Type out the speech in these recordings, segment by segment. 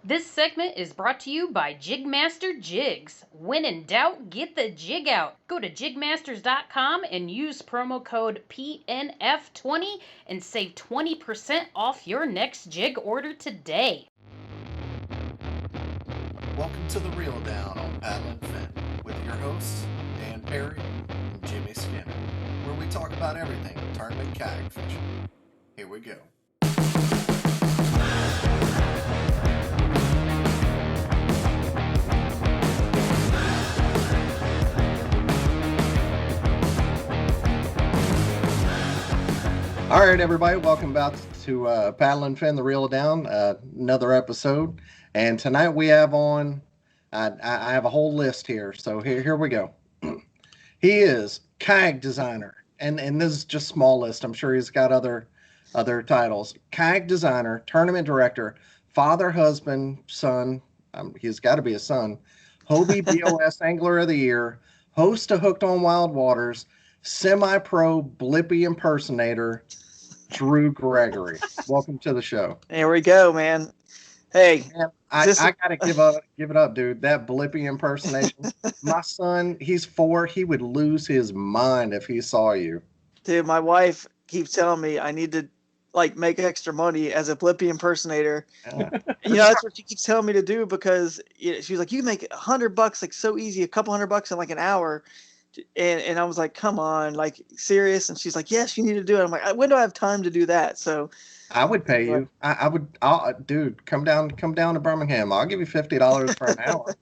This segment is brought to you by Jigmaster Jigs. When in doubt, get the jig out. Go to jigmasters.com and use promo code PNF20 and save 20% off your next jig order today. Welcome to the Reel Down on Paddle and Fin with your hosts, Dan Perry and Jimmy Skinner, where we talk about everything tournament kayak fishing. Here we go. All right, everybody, welcome back to Paddle and Fin, the Reel Down, another episode. And tonight we have on, I have a whole list here, so here we go. He is kayak designer, and this is just small list. I'm sure he's got other titles. Kayak designer, tournament director, father, husband, son. He's got to be a son. Hobie B.O.S. Angler of the Year, host of Hooked on Wild Waters, semi-pro Blippy impersonator, Drew Gregory. Welcome to the show. Here we go, man. Hey, man, I gotta give it up, dude. That Blippy impersonation. My son, he's 4. He would lose his mind if he saw you. Dude, my wife keeps telling me I need to make extra money as a Blippy impersonator. Yeah. That's what she keeps telling me to do because she's like, you can make $100 like so easy, a couple $100 in like an hour. And I was like, come on, like serious? And she's like, yes, you need to do it. I'm like, when do I have time to do that? So I would pay you. Dude, come down to Birmingham. I'll give you $50 for an hour.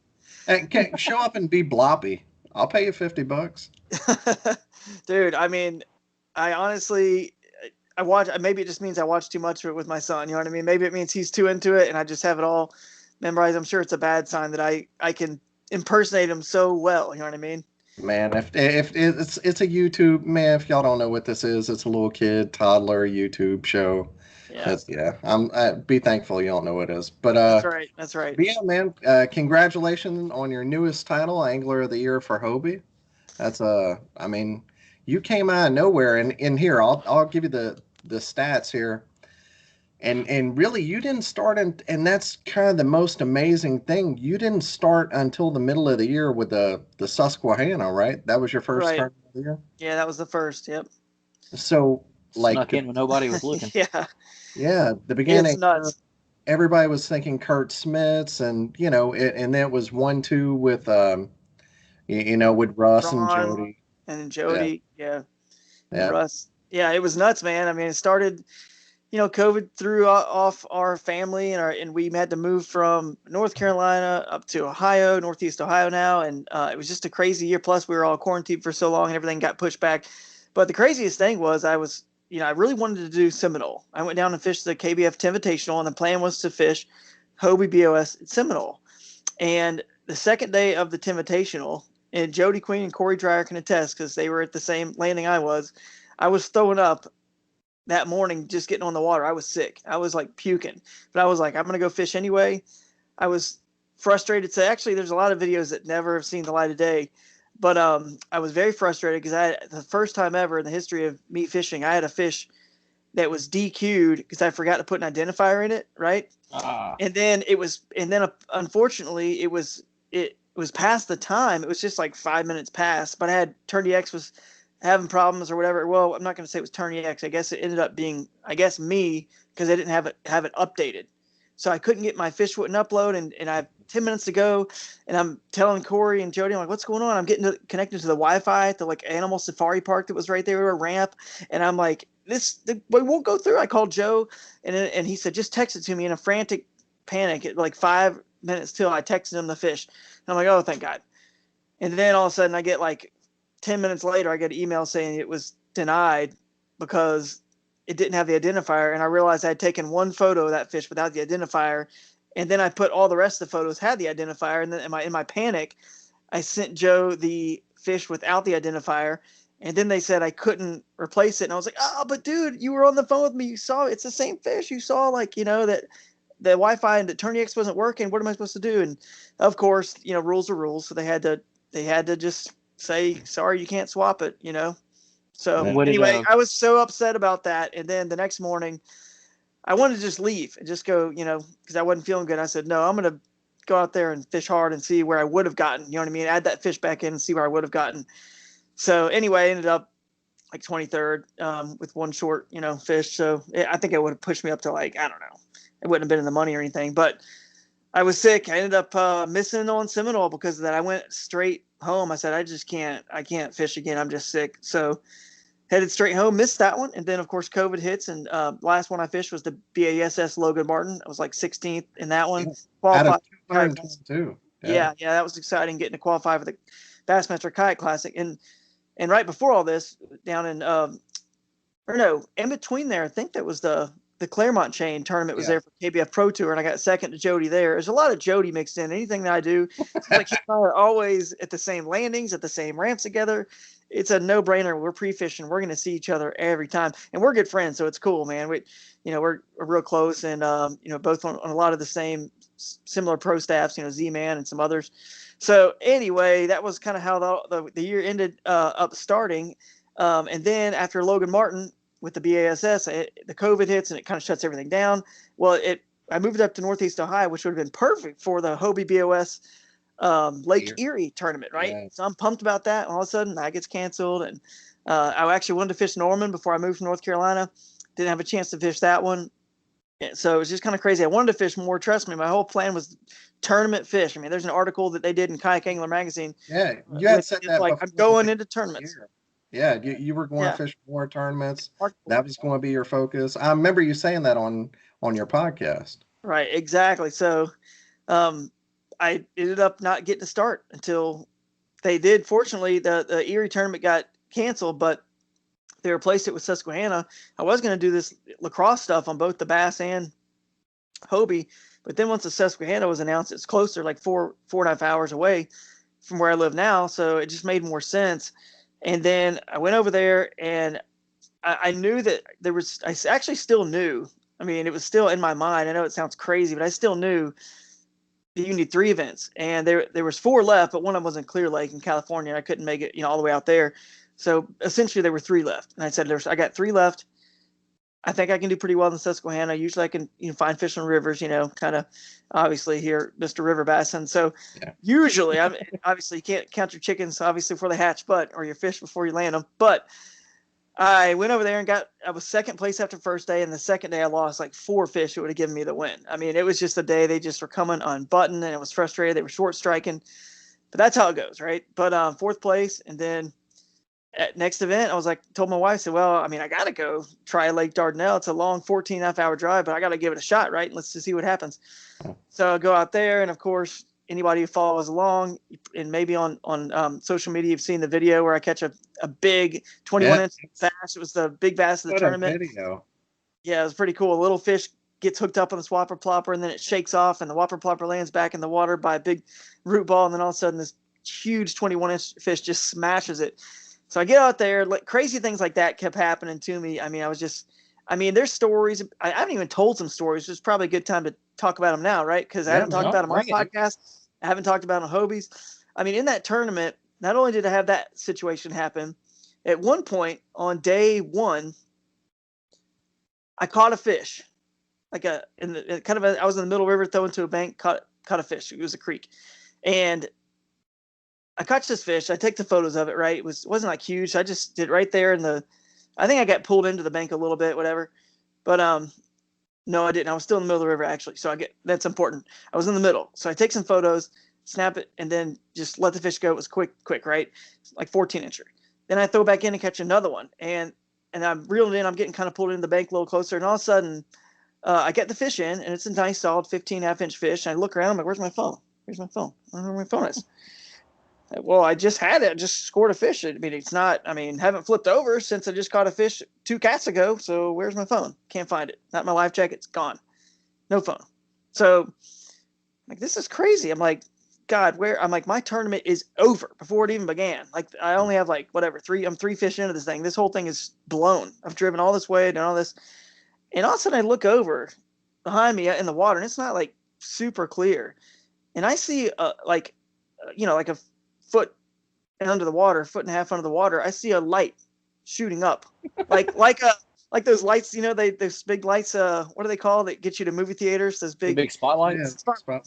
Hey, show up and be bloppy. I'll pay you $50. Dude, I mean, I honestly, maybe it just means I watch too much of it with my son. You know what I mean? Maybe it means he's too into it and I just have it all memorized. I'm sure it's a bad sign that I can impersonate him so well. You know what I mean? Man, if it's a YouTube, man, if y'all don't know what this is, it's a little kid, toddler YouTube show. Yeah. Be thankful you don't know what it is. But that's right. But yeah, man, congratulations on your newest title, Angler of the Year for Hobie. That's I mean, you came out of nowhere, and in here, I'll give you the stats here. And really, you didn't start, and that's kind of the most amazing thing. You didn't start until the middle of the year with the Susquehanna, right? That was your first tournament of the year? Yeah, that was the first, yep. So, snuck in when nobody was looking. Yeah, the beginning, it's nuts. Everybody was thinking Kurt Smiths, and, and then it was 1-2 with, with Russ Ron, and Jody. And Jody, yeah. Russ. Yeah, it was nuts, man. I mean, it started... COVID threw off our family and we had to move from North Carolina up to Ohio, Northeast Ohio now. And it was just a crazy year. Plus we were all quarantined for so long and everything got pushed back. But the craziest thing was I really wanted to do Seminole. I went down and fished the KBF Invitational and the plan was to fish Hobie B.O.S. at Seminole. And the second day of the Invitational, and Jody Queen and Corey Dreyer can attest because they were at the same landing I was throwing up that morning, just getting on the water. I was sick. I was like puking, but I was like, I'm going to go fish anyway. I was frustrated. So actually there's a lot of videos that never have seen the light of day, but I was very frustrated because the first time ever in the history of me fishing, I had a fish that was DQ'd because I forgot to put an identifier in it. Right. And then unfortunately it was past the time. It was just like 5 minutes past, but I had Turny X was having problems or whatever. Well, I'm not going to say it was Turny X. I guess it ended up being, me, because I didn't have it updated. So I couldn't get my fish wouldn't upload, and I have 10 minutes to go, and I'm telling Corey and Jody, I'm like, what's going on? I'm getting connected to the Wi-Fi at the animal safari park that was right there, a ramp, and I'm like, we won't go through. I called Joe, and he said, just text it to me in a frantic panic at like 5 minutes till I texted him the fish. And I'm like, oh, thank God. And then all of a sudden I get 10 minutes later, I get an email saying it was denied because it didn't have the identifier. And I realized I had taken one photo of that fish without the identifier. And then I put all the rest of the photos had the identifier. And then in my panic, I sent Joe the fish without the identifier. And then they said I couldn't replace it. And I was like, oh, but dude, you were on the phone with me. You saw it's the same fish. You saw that the Wi-Fi and the Turny X wasn't working. What am I supposed to do? And of course, rules are rules. So they had to just say, sorry, you can't swap it, So anyway, I was so upset about that. And then the next morning I wanted to just leave and just go, because I wasn't feeling good. I said, no, I'm going to go out there and fish hard and see where I would have gotten, you know what I mean? Add that fish back in and see where I would have gotten. So anyway, I ended up like 23rd with one short, fish. So I think it would have pushed me up to like, I don't know. It wouldn't have been in the money or anything, but I was sick. I ended up missing on Seminole because of that. I went straight home. I said, I can't fish again. I'm just sick. So headed straight home, missed that one. And then, of course, COVID hits. And last one I fished was the BASS Logan Martin. I was like 16th in that one. Out of 222. Yeah, that was exciting getting to qualify for the Bassmaster Kayak Classic. And right before all this, down in, in between there, I think that was the Claremont Chain tournament was there for KBF Pro Tour, and I got second to Jody there. There's a lot of Jody mixed in. Anything that I do, it's like he and I are always at the same landings, at the same ramps together. It's a no-brainer. We're pre-fishing. We're going to see each other every time, and we're good friends, so it's cool, man. We're real close, and both on a lot of the same similar pro staffs. Z-Man and some others. So anyway, that was kind of how the year ended up starting, and then after Logan Martin with the BASS, the COVID hits and it kind of shuts everything down. Well, I moved up to Northeast Ohio, which would have been perfect for the Hobie B.O.S. Lake Erie tournament, right? Yeah. So I'm pumped about that. All of a sudden, that gets canceled, and I actually wanted to fish Norman before I moved from North Carolina. Didn't have a chance to fish that one, so it was just kind of crazy. I wanted to fish more. Trust me, my whole plan was tournament fish. I mean, there's an article that they did in Kayak Angler magazine. Yeah, you had said that. Like I'm going into tournaments. Yeah, you were going to fish more tournaments. That was going to be your focus. I remember you saying that on your podcast. Right, exactly. So I ended up not getting to start until they did. Fortunately, the Erie tournament got canceled, but they replaced it with Susquehanna. I was going to do this lacrosse stuff on both the Bass and Hobie, but then once the Susquehanna was announced, it's closer, like 4.5 hours away from where I live now, so it just made more sense. And then I went over there, and I knew that I actually still knew. I mean, it was still in my mind. I know it sounds crazy, but I still knew that you need 3 events. And there was 4 left, but one of them was in Clear Lake in California. And I couldn't make it, all the way out there. So essentially there were 3 left. And I said, I got 3 left. I think I can do pretty well in Susquehanna. Usually I can find fish on rivers, kind of obviously here, Mr. River Bass. And so usually, obviously you can't count your chickens, obviously, before they hatch, or your fish before you land them. But I went over there and I was second place after first day. And the second day I lost like 4 fish that would have given me the win. I mean, it was just a day they just were coming unbuttoned and it was frustrated. They were short striking, but that's how it goes. Right. But 4th place. And then at next event, I was like, told my wife, I said, well, I mean, I got to go try Lake Dardanelle. It's a long 14.5 hour drive, but I got to give it a shot. Right. Let's just see what happens. So I go out there, and of course, anybody who follows along, and maybe on social media, you've seen the video where I catch a big 21-inch bass. It was the big bass of the tournament. Video. Yeah, it was pretty cool. A little fish gets hooked up on the swapper plopper, and then it shakes off, and the whopper plopper lands back in the water by a big root ball, and then all of a sudden this huge 21-inch fish just smashes it. So I get out there, crazy things like that kept happening to me. I mean, there's stories. I haven't even told some stories. It's probably a good time to talk about them now, right? Because I haven't talked about them on my podcast. I haven't talked about them on Hobie's. I mean, in that tournament, not only did I have that situation happen, at one point on day 1, I caught a fish. I was in the middle of the river, throwing to a bank, caught a fish. It was a creek. And I catch this fish. I take the photos of it, right? It wasn't like huge. I just did right there I think I got pulled into the bank a little bit, whatever. But no, I didn't. I was still in the middle of the river, actually. So that's important. I was in the middle. So I take some photos, snap it, and then just let the fish go. It was quick, right? Like 14-incher. Then I throw back in and catch another one. And I'm reeling in. I'm getting kind of pulled into the bank a little closer. And all of a sudden, I get the fish in, and it's a nice, solid 15.5-inch fish. And I look around. I'm like, where's my phone? I don't know where my phone is. Well, I just had it. I just scored a fish. I mean, haven't flipped over since I just caught a fish 2 casts ago. So where's my phone? Can't find it. Not my life jacket. It's gone. No phone. So like, this is crazy. I'm like, God, my tournament is over before it even began. Like, I only have I'm 3 fish into this thing. This whole thing is blown. I've driven all this way and all this. And all of a sudden I look over behind me in the water, and it's not like super clear. And I see like a foot under the water, 1.5 foot under the water, I see a light shooting up, like a like those lights, those big lights, what do they call that get you to movie theaters? Those The big, big spotlights.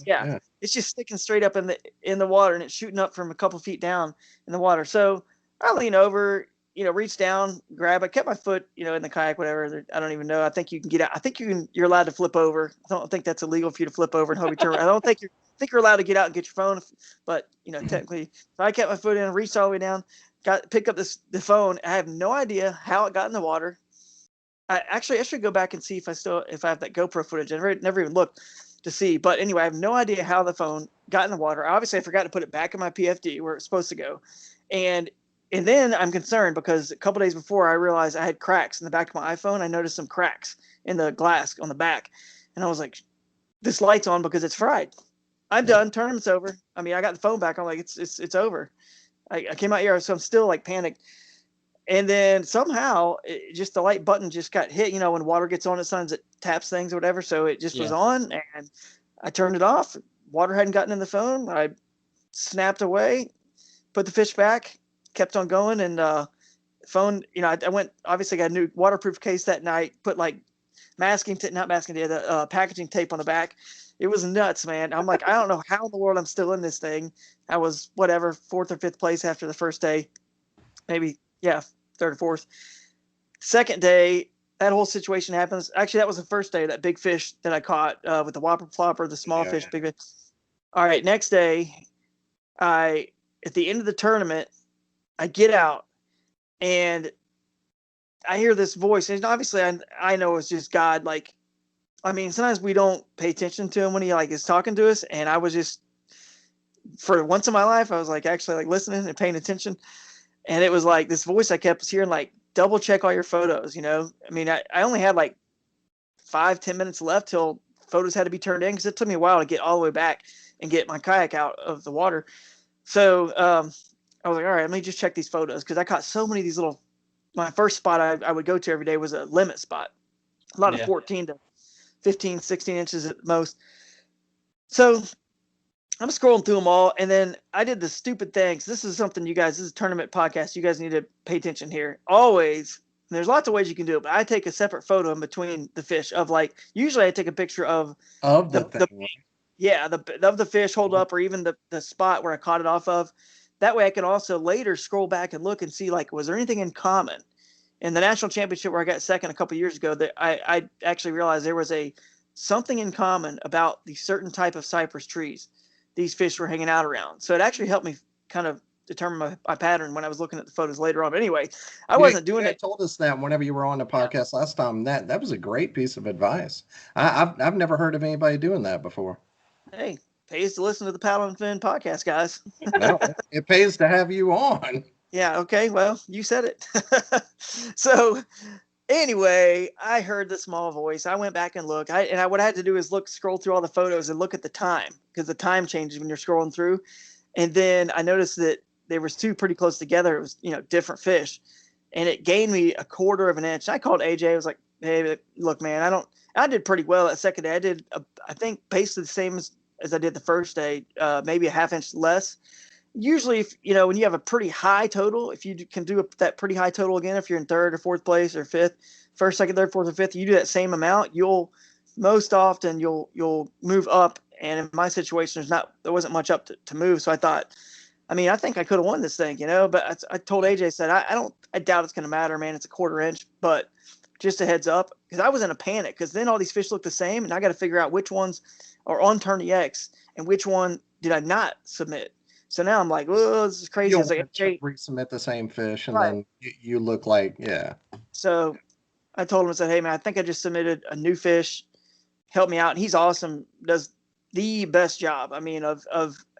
yeah. It's just sticking straight up in the water, and it's shooting up from a couple feet down in the water. So I lean over, reach down, grab it, kept my foot, in the kayak, whatever. I don't even know. I think you can get out. I think you're allowed to flip over. I don't think that's illegal for you to flip over in Hobie tournament. I don't think you're allowed to get out and get your phone, but technically. So I kept my foot in, reached all the way down, pick up the phone. I have no idea how it got in the water. I should go back and see if I have that GoPro footage. I never even looked to see. But anyway, I have no idea how the phone got in the water. Obviously, I forgot to put it back in my PFD where it's supposed to go. And then I'm concerned because a couple days before I realized I had cracks in the back of my iPhone. I noticed some cracks in the glass on the back. And I was like, this light's on because it's fried. I'm done. Tournament's over. I mean, I got the phone back. I'm like, it's over. I came out here, so I'm still like panicked. And then somehow, just the light button just got hit. When water gets on, it sometimes it taps things or whatever. So it just was on, and I turned it off. Water hadn't gotten in the phone. I snapped away, put the fish back, kept on going, and phone. I went. Obviously, got a new waterproof case that night. Put like the packaging tape on the back. It was nuts, man. I'm like, I don't know how in the world I'm still in this thing. I was whatever 4th or 5th place after the first day, maybe 3rd or 4th. Second day, that whole situation happens. Actually, that was the first day, that big fish that I caught with the whopper flopper, the small fish, big fish. All right, next day, at the end of the tournament, I get out and I hear this voice. And obviously, I know it's just God. Like, I mean, sometimes we don't pay attention to him when he is talking to us. And I was just, for once in my life, I was actually listening and paying attention. And it was this voice I kept hearing, double check all your photos. I mean, I only had 5-10 minutes left till photos had to be turned in, because it took me a while to get all the way back and get my kayak out of the water. So I was like, all right, let me just check these photos, because I caught so many of these little. My first spot I would go to every day was a limit spot, a lot of 14 to 15, 16 inches at most. So I'm scrolling through them all, and then I did the stupid things. This is something this is a tournament podcast. You guys need to pay attention here. Always, there's lots of ways you can do it, but I take a separate photo in between the fish of usually I take a picture of the fish hold up, or even the spot where I caught it off of. That way I can also later scroll back and look and see, was there anything in common? In the national championship where I got second a couple of years ago, that I actually realized there was something in common about the certain type of cypress trees these fish were hanging out around. So it actually helped me kind of determine my pattern when I was looking at the photos later on. But anyway, I wasn't doing it. You told us that whenever you were on the podcast last time. That was a great piece of advice. I've never heard of anybody doing that before. Hey, pays to listen to the Paddle and Fin podcast, guys. No, it pays to have you on. Yeah, okay, well, you said it. So anyway, I heard the small voice. I went back and looked. What I had to do is scroll through all the photos and look at the time, because the time changes when you're scrolling through. And then I noticed that there was two pretty close together. It was, different fish. And it gained me 1/4 of an inch. I called AJ. I was like, hey, look, man, I did pretty well that second day. I did, I think, basically the same as I did the first day, maybe a 1/2 inch less. Usually, if when you have a pretty high total, if you can do that pretty high total again, if you're in 3rd or 4th place or 5th, 1st, 2nd, 3rd, 4th, or 5th, you do that same amount, you'll move up. And in my situation, there wasn't much up to move. So I thought, I think I could have won this thing, but I told AJ, I said, I doubt it's going to matter, man. It's a 1/4 inch, but just a heads up, because I was in a panic, because then all these fish look the same, and I got to figure out which ones are on TourneyX and which one did I not submit. So now I'm like, oh, this is crazy. You'll resubmit the same fish, and then you look like, So I told him, I said, hey, man, I think I just submitted a new fish. Help me out. And he's awesome. Does the best job. And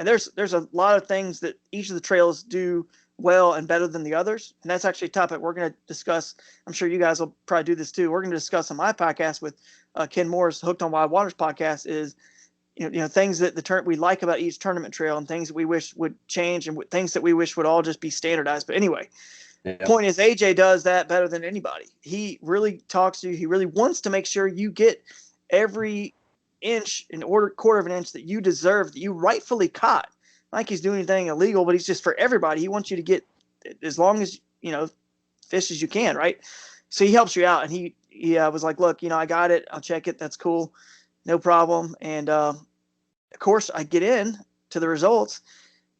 there's a lot of things that each of the trails do well and better than the others. And that's actually a topic we're going to discuss. I'm sure you guys will probably do this too. We're going to discuss on my podcast with Ken Moore's Hooked on Wild Waters podcast is, things that we like about each tournament trail, and things that we wish would change, and things that we wish would all just be standardized. But anyway, point is, AJ does that better than anybody. He really talks to you. He really wants to make sure you get every inch and 1/4 of an inch that you deserve, that you rightfully caught. Not like he's doing anything illegal, but he's just for everybody. He wants you to get as long as, fish as you can, right? So he helps you out, and he was like, look, I got it. I'll check it. That's cool. No problem. And of course, I get in to the results,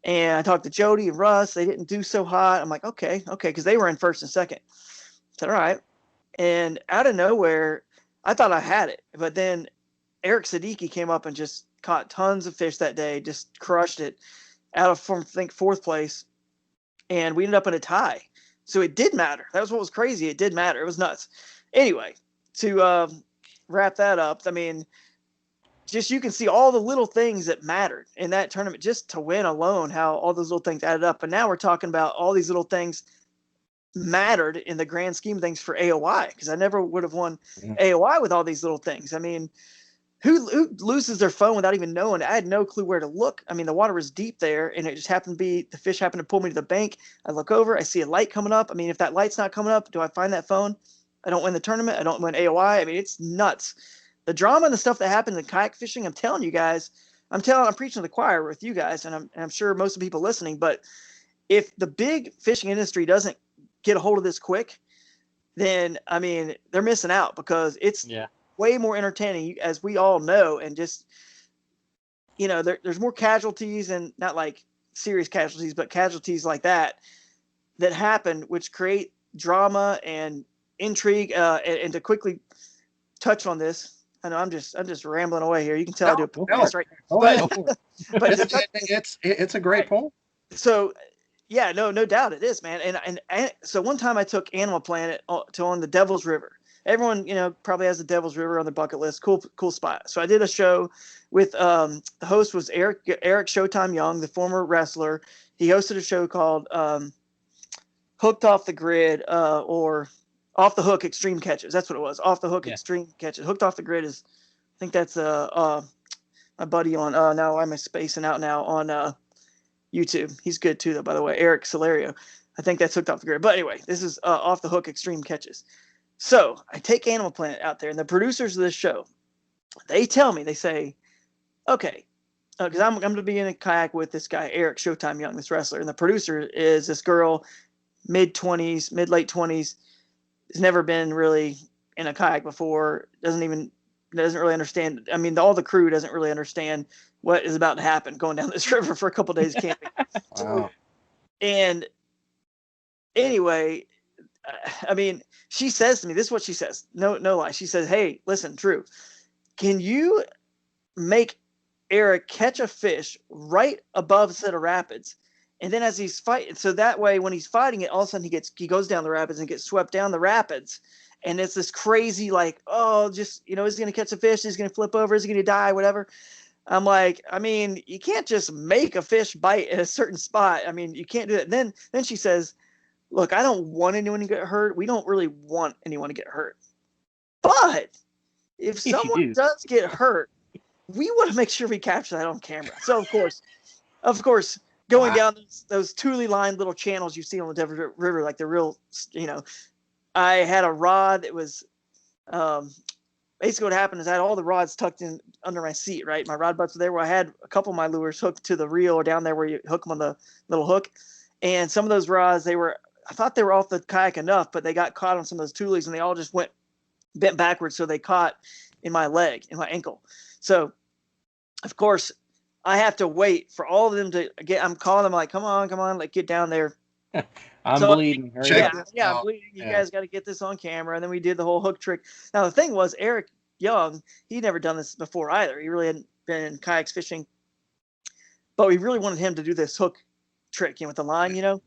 and I talked to Jody and Russ. They didn't do so hot. I'm like, okay, because they were in first and second. I said, all right. And out of nowhere, I thought I had it. But then Eric Siddiqui came up and just caught tons of fish that day, just crushed it out of, I think, fourth place. And we ended up in a tie. So it did matter. That was what was crazy. It did matter. It was nuts. Anyway, to wrap that up, I mean, just you can see all the little things that mattered in that tournament just to win alone, how all those little things added up. And now we're talking about all these little things mattered in the grand scheme of things for AOI, because I never would have won AOI with all these little things. I mean, who loses their phone without even knowing? I had no clue where to look. I mean, the water was deep there, and it just happened to be, the fish happened to pull me to the bank. I look over, I see a light coming up. I mean, if that light's not coming up, do I find that phone? I don't win the tournament. I don't win AOI. I mean, it's nuts. The drama and the stuff that happens in kayak fishing, I'm telling you guys, I'm preaching to the choir with you guys, and I'm sure most of the people listening, but if the big fishing industry doesn't get a hold of this quick, then, I mean, they're missing out, because it's way more entertaining, as we all know. And just, there's more casualties, and not like serious casualties, but casualties like that happen, which create drama and intrigue. And to quickly touch on this, I know I'm just rambling away here. You can tell I do a podcast right now. But it's a great point. So yeah, no doubt it is, man. And so one time I took Animal Planet to on the Devil's River. Everyone, probably has the Devil's River on their bucket list. Cool spot. So I did a show with, the host was Eric Showtime Young, the former wrestler. He hosted a show called Hooked Off the Grid, or Off the Hook Extreme Catches. That's what it was. Off the Hook Extreme Catches. Hooked Off the Grid is, I think that's my buddy on, now I'm spacing out now, on YouTube. He's good too, though, by the way. Eric Solario. I think that's Hooked Off the Grid. But anyway, this is Off the Hook Extreme Catches. So I take Animal Planet out there, and the producers of this show, they tell me, they say, okay, because I'm going to be in a kayak with this guy, Eric Showtime Young, this wrestler. And the producer is this girl, late 20s, has never been really in a kayak before, doesn't really understand. I mean, all the crew doesn't really understand what is about to happen going down this river for a couple of days camping. Wow. And anyway, I mean, she says to me, this is what she says. No lie. She says, hey, listen, Drew, can you make Eric catch a fish right above a set of rapids? And then as he's fighting, so that way when he's fighting it, all of a sudden he goes down the rapids and gets swept down the rapids. And it's this crazy, like, is he going to catch a fish? Is he going to flip over? Is he going to die? Whatever. I'm like, I mean, you can't just make a fish bite at a certain spot. I mean, you can't do that. Then she says, look, I don't want anyone to get hurt. We don't really want anyone to get hurt. But if someone does get hurt, we want to make sure we capture that on camera. So, of course, going down those tule lined little channels you see on the Devon River, like the real, I had a rod that was, basically what happened is I had all the rods tucked in under my seat, right? My rod butts were there, where I had a couple of my lures hooked to the reel, or down there where you hook them on the little hook. And some of those rods, I thought they were off the kayak enough, but they got caught on some of those tules, and they all just bent backwards. So they caught in my leg, in my ankle. So of course I have to wait for all of them to I'm calling them, like, come on, like, get down there. I'm bleeding. I'm bleeding. You guys got to get this on camera. And then we did the whole hook trick. Now the thing was, Eric Young, he'd never done this before either. He really hadn't been in kayaks fishing, but we really wanted him to do this hook trick, with the line, All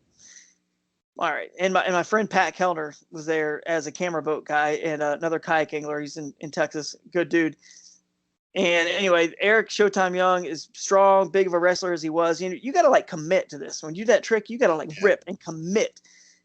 right. And my friend Pat Kellner was there as a camera boat guy, and another kayak angler. He's in Texas. Good dude. And anyway, Eric Showtime Young is strong, big of a wrestler as he was. You got to, like, commit to this. When you do that trick, you got to, like, rip and commit.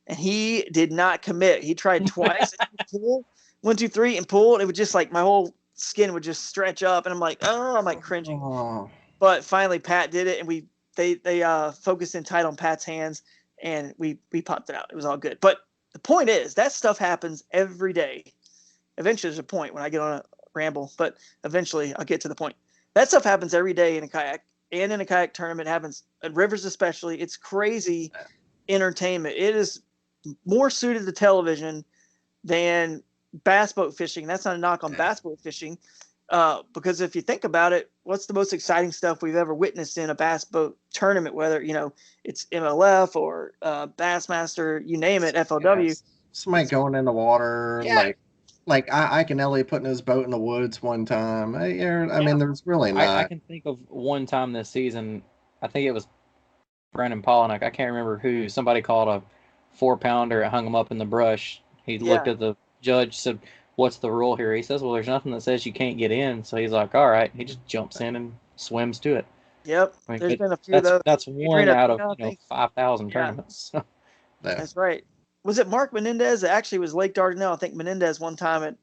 And he did not commit. He tried twice. Pull, 1, 2, 3, and pull. It would just, like, my whole skin would just stretch up, and I'm like, I'm like cringing. Oh. But finally, Pat did it, and they focused in tight on Pat's hands, and we popped it out. It was all good. But the point is, that stuff happens every day. Eventually, there's a point when I get on a ramble, but eventually I'll get to the point. That stuff happens every day in a kayak, and in a kayak tournament. It happens at rivers especially. It's crazy entertainment. It is more suited to television than bass boat fishing. That's not a knock on bass boat fishing, because if you think about it, what's the most exciting stuff we've ever witnessed in a bass boat tournament, whether it's MLF or Bassmaster, you name it, FLW. Yes. Somebody going in the water, Yeah. like Ike and Elliot putting his boat in the woods one time. I mean, there's really I not. can think of one time this season. I think it was Brandon Pollock. I can't remember who. Somebody called a 4-pounder and hung him up in the brush. He looked at the judge, said, "What's the rule here?" He says, "Well, there's nothing that says you can't get in." So he's like, "All right." He just jumps in and swims to it. Yep. I mean, There's been a few of those. that's one Adrian out of Arena, I think. 5,000 Yeah. tournaments. That's right. Was it Mark Menendez? It actually was Lake Dardanelle. I think Menendez one time at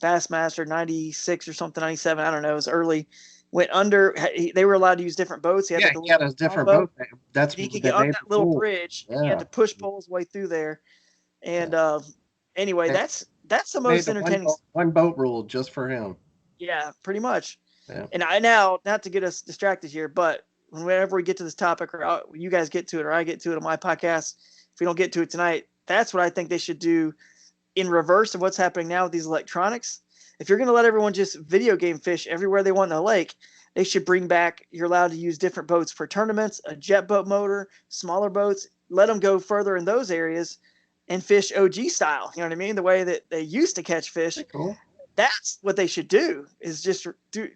Bassmaster 96 or something, 97. I don't know. It was early. Went under. They were allowed to use different boats. He had like a He had a different boat. That's he could the get on day that little before. bridge. Yeah. He had to push pole his way through there. And anyway, that's the most entertaining. One boat rule just for him. Yeah, pretty much. Yeah. And I now, not to get us distracted here, but whenever we get to this topic, or you guys get to it, or I get to it on my podcast, if we don't get to it tonight, that's what I think they should do in reverse of what's happening now with these electronics. If you're going to let everyone just video game fish everywhere they want in the lake, they should bring back, you're allowed to use different boats for tournaments, a jet boat motor, smaller boats, let them go further in those areas and fish OG style. You know what I mean? The way that they used to catch fish. Cool. That's what they should do, is just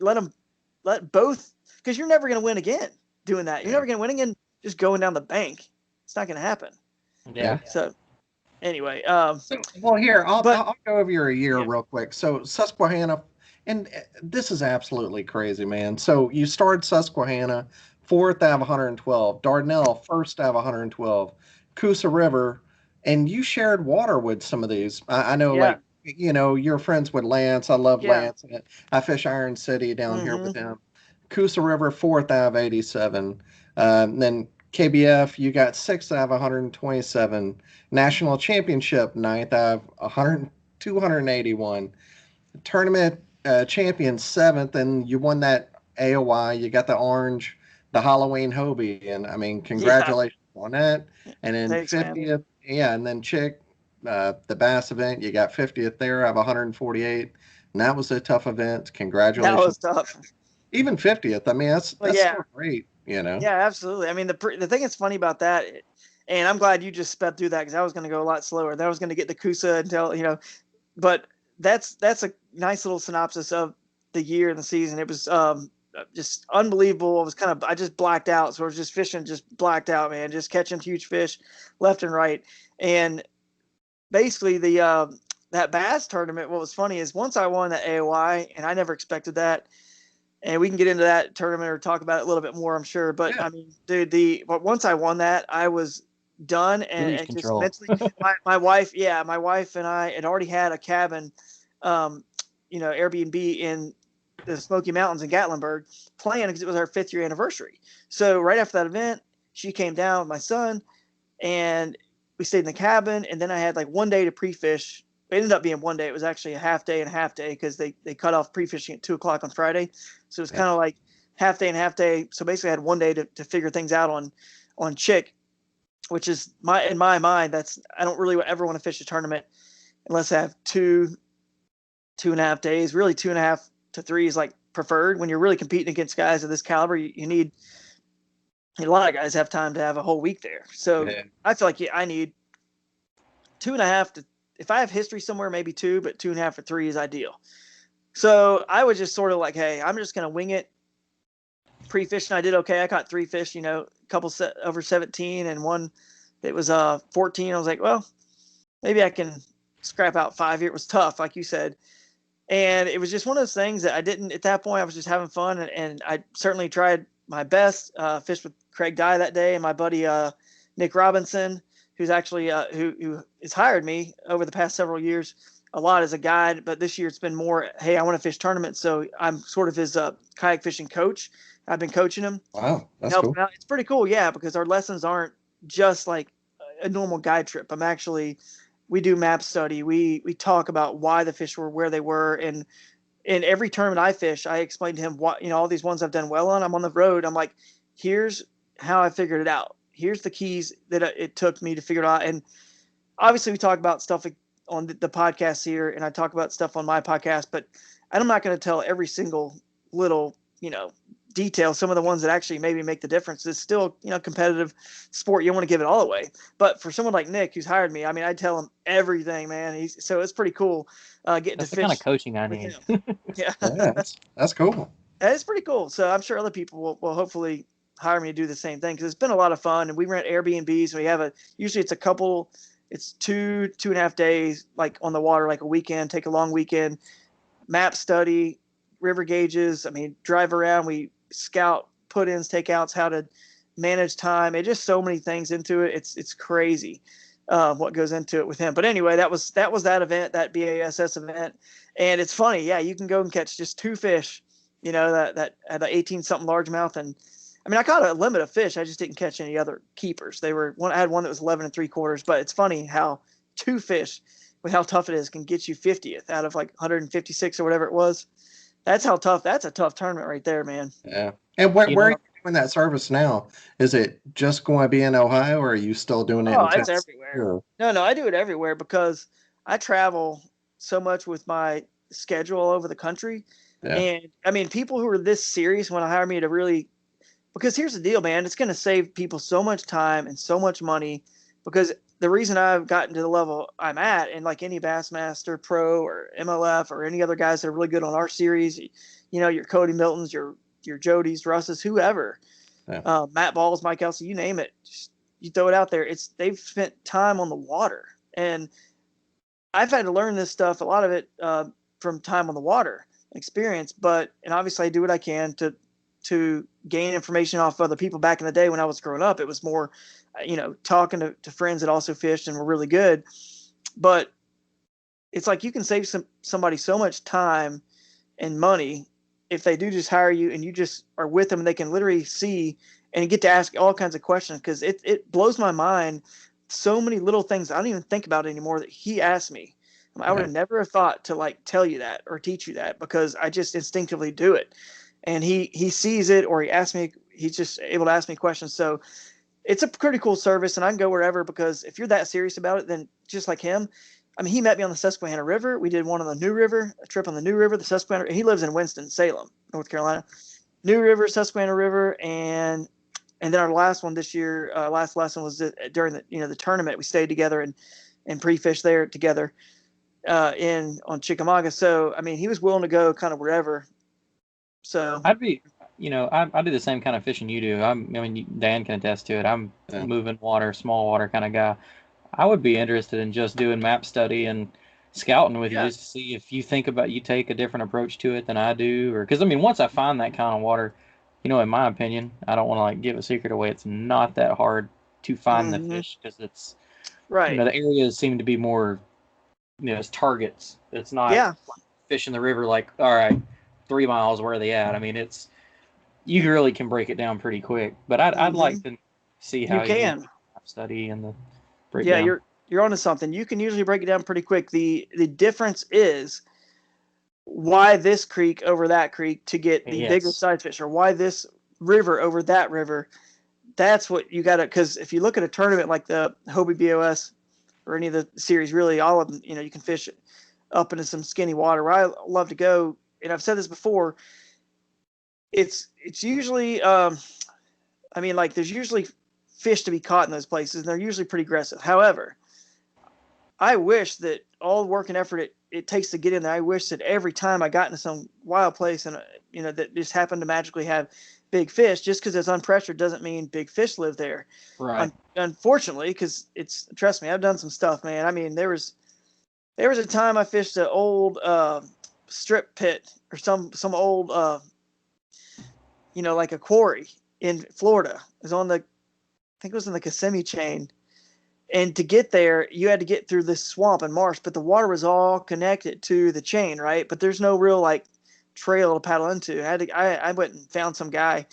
let both, because you're never going to win again doing that. You're never going to win again just going down the bank. It's not going to happen. Yeah. So anyway, well, here I'll go over your year real quick. So Susquehanna, and this is absolutely crazy, man. So you started Susquehanna 4th out of 112, Dardanelle 1st out of 112, Coosa River, and you shared water with some of these. I know, like you're friends with Lance. I love Lance. I fish Iron City down here with him. Coosa River 4th out of 87, then KBF, you got 6th out of 127. National Championship, 9th out of 281. Tournament champion, 7th, and you won that AOY. You got the orange, the Halloween Hobie, and I mean, congratulations on that. And then 50th, and then Chick, the Bass event, you got 50th there out of 148. And that was a tough event. Congratulations. That was tough. Even 50th. I mean, that's still great. Yeah, absolutely. I mean, the thing that's funny about that, and I'm glad you just sped through that, because I was going to go a lot slower. That was going to get the Coosa until, but that's a nice little synopsis of the year and the season. It was just unbelievable. I just blacked out. So I was just fishing, just blacked out, man, just catching huge fish left and right. And basically that bass tournament, what was funny is once I won the AOI, and I never expected that, and we can get into that tournament or talk about it a little bit more, I'm sure. But I mean, dude, once I won that, I was done, and just mentally, my wife and I had already had a cabin, Airbnb in the Smoky Mountains in Gatlinburg, planned because it was our 5th year anniversary. So right after that event, she came down with my son, and we stayed in the cabin. And then I had like one day to pre-fish. It ended up being one day. It was actually a half day and a half day, because they cut off pre-fishing at 2:00 on Friday. So it was kind of like half day and half day. So basically I had one day to figure things out on Chick, which is in my mind, I don't really ever want to fish a tournament unless I have 2.5 days. Really 2.5 to 3 is like preferred when you're really competing against guys of this caliber. You need, a lot of guys have time to have a whole week there. So I feel like I need 2.5 to, if I have history somewhere, maybe 2, but 2.5 or 3 is ideal. So I was just sort of like, hey, I'm just going to wing it. Pre-fishing, I did okay. I caught 3 fish, a couple over 17 and one that was 14. I was like, well, maybe I can scrap out 5 here. It was tough, like you said. And it was just one of those things that I didn't, at that point, I was just having fun. And I certainly tried my best. Fished with Craig Dye that day, and my buddy Nick Robinson, who's actually who has hired me over the past several years a lot as a guide, but this year it's been more, hey, I want to fish tournaments, so I'm sort of his kayak fishing coach. I've been coaching him. Wow, that's cool. Him out. It's pretty cool, yeah, because our lessons aren't just like a normal guide trip. We do map study. We talk about why the fish were where they were, and in every tournament I fish, I explain to him what, all these ones I've done well on. I'm on the road. I'm like, here's how I figured it out. Here's the keys that it took me to figure it out. And obviously we talk about stuff like on the podcast here, and I talk about stuff on my podcast, but I'm not going to tell every single little, detail. Some of the ones that actually maybe make the difference. It's still, competitive sport. You don't want to give it all away. But for someone like Nick, who's hired me, I mean, I tell him everything, man. So it's pretty cool getting That's to the fish. kind of coaching I need. Yeah. Yeah, that's cool. It's pretty cool. So I'm sure other people will hopefully hire me to do the same thing, because it's been a lot of fun. And we rent Airbnbs. We have usually it's a couple, it's 2.5 days, like on the water, like a weekend, take a long weekend, map study, river gauges. I mean, drive around, we scout put-ins, takeouts, how to manage time. It's just so many things into it. It's crazy what goes into it with him. But anyway, that was that event, that BASS event. And it's funny. Yeah, you can go and catch just 2 fish, that at an 18-something largemouth. And I mean, I caught a limit of fish. I just didn't catch any other keepers. I had one that was 11 3/4, but it's funny how 2 fish, with how tough it is, can get you 50th out of like 156 or whatever it was. That's how tough. That's a tough tournament right there, man. Yeah. And where are you doing that service now? Is it just going to be in Ohio, or are you still doing it in it's Texas? everywhere. No, I do it everywhere because I travel so much with my schedule all over the country. Yeah. And I mean, people who are this serious want to hire me to really, because here's the deal, man. It's going to save people so much time and so much money, because the reason I've gotten to the level I'm at, and like any Bassmaster Pro or MLF or any other guys that are really good on our series, your Cody Miltons, your Jodys, Russes, whoever, yeah. Matt Balls, Mike Elsey, you name it, just, you throw it out there. They've spent time on the water, and I've had to learn this stuff, a lot of it from time on the water experience. And obviously I do what I can to gain information off other people. Back in the day when I was growing up, it was more, talking to friends that also fished and were really good. But it's like you can save somebody so much time and money if they do just hire you and you just are with them, and they can literally see and get to ask all kinds of questions. Because it blows my mind, so many little things I don't even think about anymore that he asked me. I would have never have thought to like tell you that or teach you that, because I just instinctively do it. And he sees it, or he asks me, he's just able to ask me questions. So it's a pretty cool service, and I can go wherever, because if you're that serious about it, then just like him, I mean, he met me on the Susquehanna River. We did one on the New River, a trip on the New River, the Susquehanna. He lives in Winston-Salem, North Carolina. New River, Susquehanna River, and then our last one this year, last lesson was during the tournament. We stayed together and pre-fished there together on Chickamauga. So I mean, he was willing to go kind of wherever. So I'd be, I do the same kind of fishing you do. I mean, Dan can attest to it. I'm moving water, small water kind of guy. I would be interested in just doing map study and scouting with you, just to see if you take a different approach to it than I do. Or because I mean, once I find that kind of water, in my opinion, I don't want to like give a secret away. It's not that hard to find the fish, because it's right. The areas seem to be more, it's targets. It's not like fish in the river. Like, all right, 3 miles, where are they at? I mean, you really can break it down pretty quick. But I'd like to see how you can study and the breakdown. Yeah, you're onto something. You can usually break it down pretty quick. The difference is why this creek over that creek to get the bigger size fish, or why this river over that river. That's what you got to, because if you look at a tournament like the Hobie B.O.S. or any of the series, really all of them, you can fish it up into some skinny water. Where I love to go, and I've said this before, it's usually, there's usually fish to be caught in those places, and they're usually pretty aggressive. However, I wish that all the work and effort it takes to get in there, I wish that every time I got into some wild place and, that just happened to magically have big fish, just because it's unpressured doesn't mean big fish live there. Right. Unfortunately, because trust me, I've done some stuff, man. I mean, there was a time I fished an old strip pit or some old, like a quarry in Florida. It was I think it was in the Kissimmee chain. And to get there, you had to get through this swamp and marsh, but the water was all connected to the chain, right? But there's no real like trail to paddle into. I went and found some guy,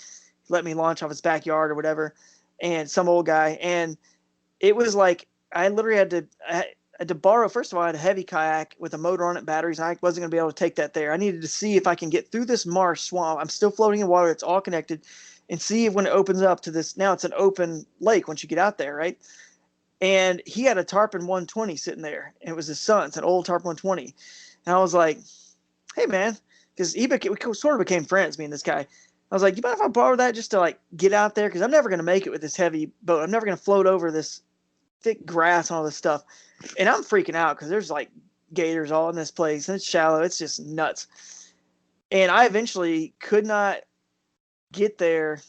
let me launch off his backyard or whatever, and some old guy. And it was like, I literally had to borrow, first of all, I had a heavy kayak with a motor on it, batteries. I wasn't going to be able to take that there. I needed to see if I can get through this marsh swamp. I'm still floating in water. It's all connected, and see if when it opens up to this, now it's an open lake once you get out there, right? and he had a Tarpon 120 sitting there. And it was his son's, an old Tarpon 120. And I was like, hey, man, because we sort of became friends, me and this guy. I was like, you mind if I borrow that just to like get out there? Because I'm never going to make it with this heavy boat. I'm never going to float over this thick grass and all this stuff. And I'm freaking out because there's like gators all in this place, and it's shallow. It's just nuts. And I eventually could not get there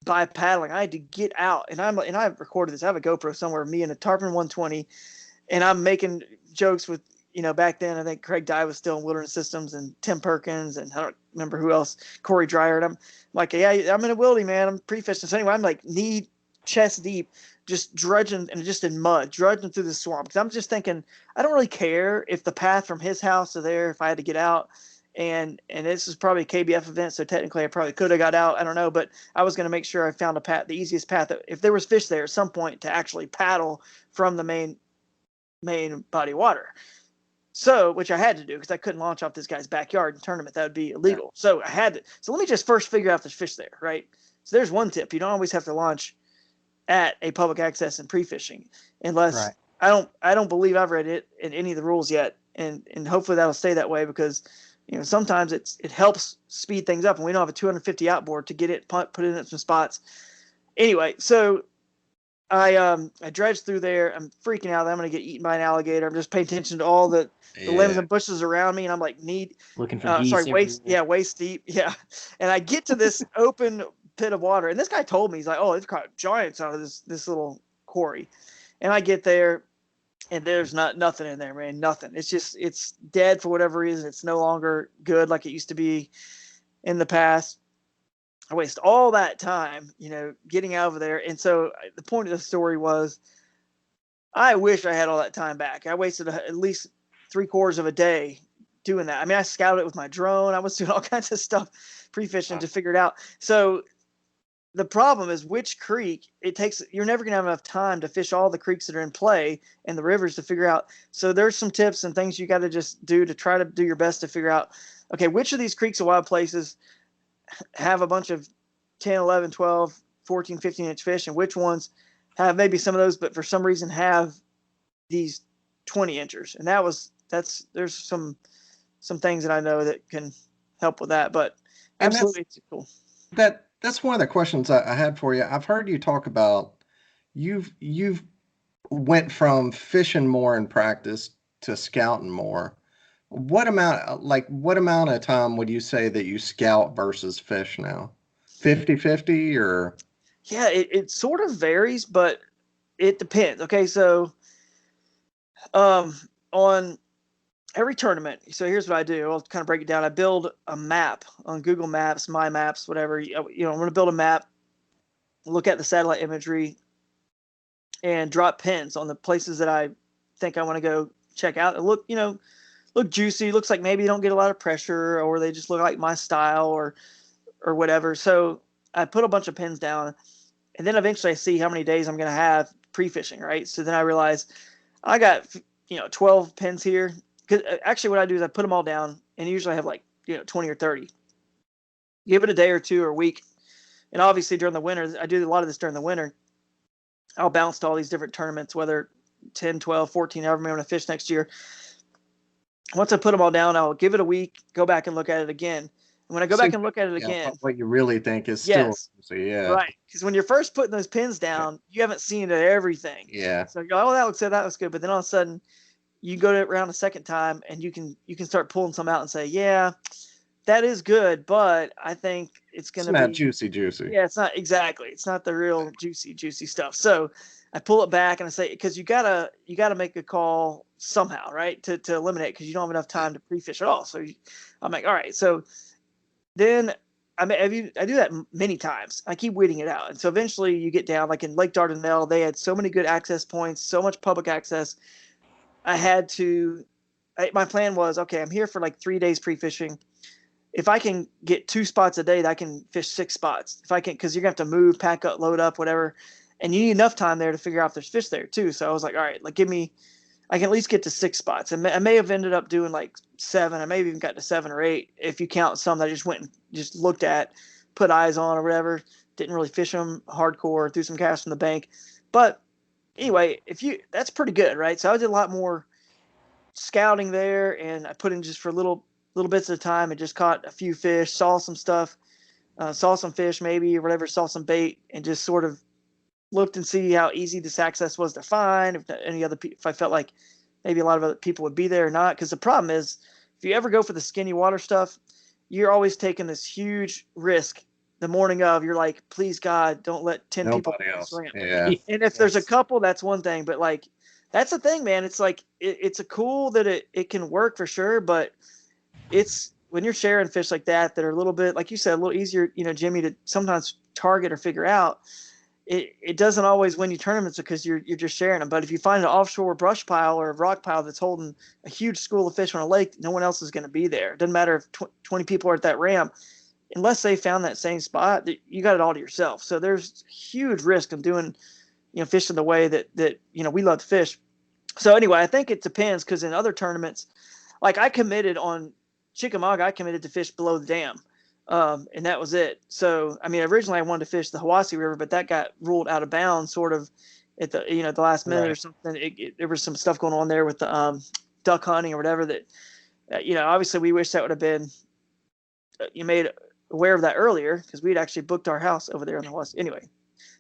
by paddling. I had to get out, and I've recorded this. I have a GoPro somewhere, me and a Tarpon 120, and I'm making jokes with, back then I think Craig Dye was still in Wilderness Systems, and Tim Perkins, and I don't remember who else, Corey Dreyer. And I'm like, yeah, I'm in a wildy, man. I'm pre-fishing. So anyway, I'm like knee chest deep, just drudging and just in mud, drudging through the swamp. Because I'm just thinking, I don't really care if the path from his house to there, if I had to get out. And this is probably a KBF event, so technically I probably could have got out. I don't know, but I was going to make sure I found the easiest path. If there was fish there at some point, to actually paddle from the main body of water. So, which I had to do because I couldn't launch off this guy's backyard in tournament. That would be illegal. Yeah. So I had to. So let me just first figure out if there's fish there, right? So there's one tip: you don't always have to launch at a public access and pre-fishing, unless I don't believe I've read it in any of the rules yet, and hopefully that'll stay that way because. Sometimes it helps speed things up, and we don't have a 250 outboard to get it put it in some spots. Anyway, so I dredged through there. I'm freaking out that I'm going to get eaten by an alligator. I'm just paying attention to all the limbs and bushes around me, and I'm like, looking for geese. Waist deep, yeah. And I get to this open pit of water, and this guy told me, he's like, oh, they've caught giants out of this little quarry. And I get there. And there's nothing in there, man. Nothing. It's dead for whatever reason. It's no longer good like it used to be in the past. I waste all that time, getting out of there. And so the point of the story was, I wish I had all that time back. I wasted at least 3/4 of a day doing that. I mean, I scouted it with my drone. I was doing all kinds of stuff pre-fishing to figure it out. So the problem is which creek you're never going to have enough time to fish all the creeks that are in play and the rivers to figure out. So there's some tips and things you got to just do to try to do your best to figure out, okay, which of these creeks and wild places have a bunch of 10, 11, 12, 14, 15-inch fish, and which ones have maybe some of those, but for some reason have these 20-inchers. And there's some things that I know that can help with that, but absolutely it's cool. That's one of the questions I had for you. I've heard you talk about you've went from fishing more in practice to scouting more. What amount of time would you say that you scout versus fish now? 50-50 or? Yeah, it sort of varies, but it depends. Okay, so on every tournament, so here's what I do. I'll kind of break it down. I build a map on Google Maps, My Maps, whatever. I'm going to build a map, look at the satellite imagery, and drop pins on the places that I think I want to go check out. And look juicy. Looks like maybe you don't get a lot of pressure, or they just look like my style, or whatever. So I put a bunch of pins down, and then eventually I see how many days I'm going to have pre-fishing, right? So then I realize I got 12 pins here. Because actually what I do is I put them all down, and usually I have 20 or 30. Give it a day or two or a week. And obviously during the winter, I do a lot of this during the winter. I'll bounce to all these different tournaments, whether 10, 12, 14, however many I want to fish next year. Once I put them all down, I'll give it a week, go back and look at it again. And when I go back and look at it again. What you really think is still. Yeah. Right. Because when you're first putting those pins down, you haven't seen everything. Yeah. So you go, oh, that looks good. But then all of a sudden, you go around a second time, and you can start pulling some out and say, yeah, that is good, but I think it's going to be not juicy. Yeah, it's not exactly. It's not the real juicy stuff. So I pull it back and I say, because you gotta make a call somehow, right? To eliminate, because you don't have enough time to pre-fish at all. So I'm like, all right. So then I do that many times. I keep weeding it out, and so eventually you get down, like in Lake Dardanelle, they had so many good access points, so much public access. My plan was, okay, I'm here for 3 days pre-fishing. If I can get 2 spots a day, I can fish 6 spots. If I can, because you're going to have to move, pack up, load up, whatever. And you need enough time there to figure out if there's fish there too. So I was like, all right, I can at least get to 6 spots. And I may have ended up doing 7. I may have even got to 7 or 8 if you count some that I just went and just looked at, put eyes on or whatever. Didn't really fish them hardcore, threw some cash in the bank. But anyway, that's pretty good, right? So I did a lot more scouting there, and I put in just for little bits of time and just caught a few fish, saw some stuff, saw some fish maybe or whatever, saw some bait, and just sort of looked and see how easy this access was to find. If I felt like maybe a lot of other people would be there or not, because the problem is if you ever go for the skinny water stuff, you're always taking this huge risk. The morning of, you're like, please God, don't let 10 people Nobody else. swim. Yeah. And if there's a couple, that's one thing, but like that's the thing, man. It's like it's a cool that it can work for sure, but it's when you're sharing fish like that are a little bit, like you said, a little easier, Jimmy, to sometimes target or figure out. It doesn't always win you tournaments because you're just sharing them. But if you find an offshore brush pile or a rock pile that's holding a huge school of fish on a lake, no one else is going to be there. It doesn't matter if 20 people are at that ramp, unless they found that same spot, you got it all to yourself. So there's huge risk of doing, fishing the way that we love to fish. So anyway, I think it depends, because in other tournaments, like I committed on Chickamauga, I committed to fish below the dam. And that was it. So, I mean, originally I wanted to fish the Hiwassee River, but that got ruled out of bounds sort of at the, the last minute or something. There was some stuff going on there with the duck hunting or whatever that, obviously we wish that would have been, you made aware of that earlier, because we'd actually booked our house over there on the Hiwassee. Anyway,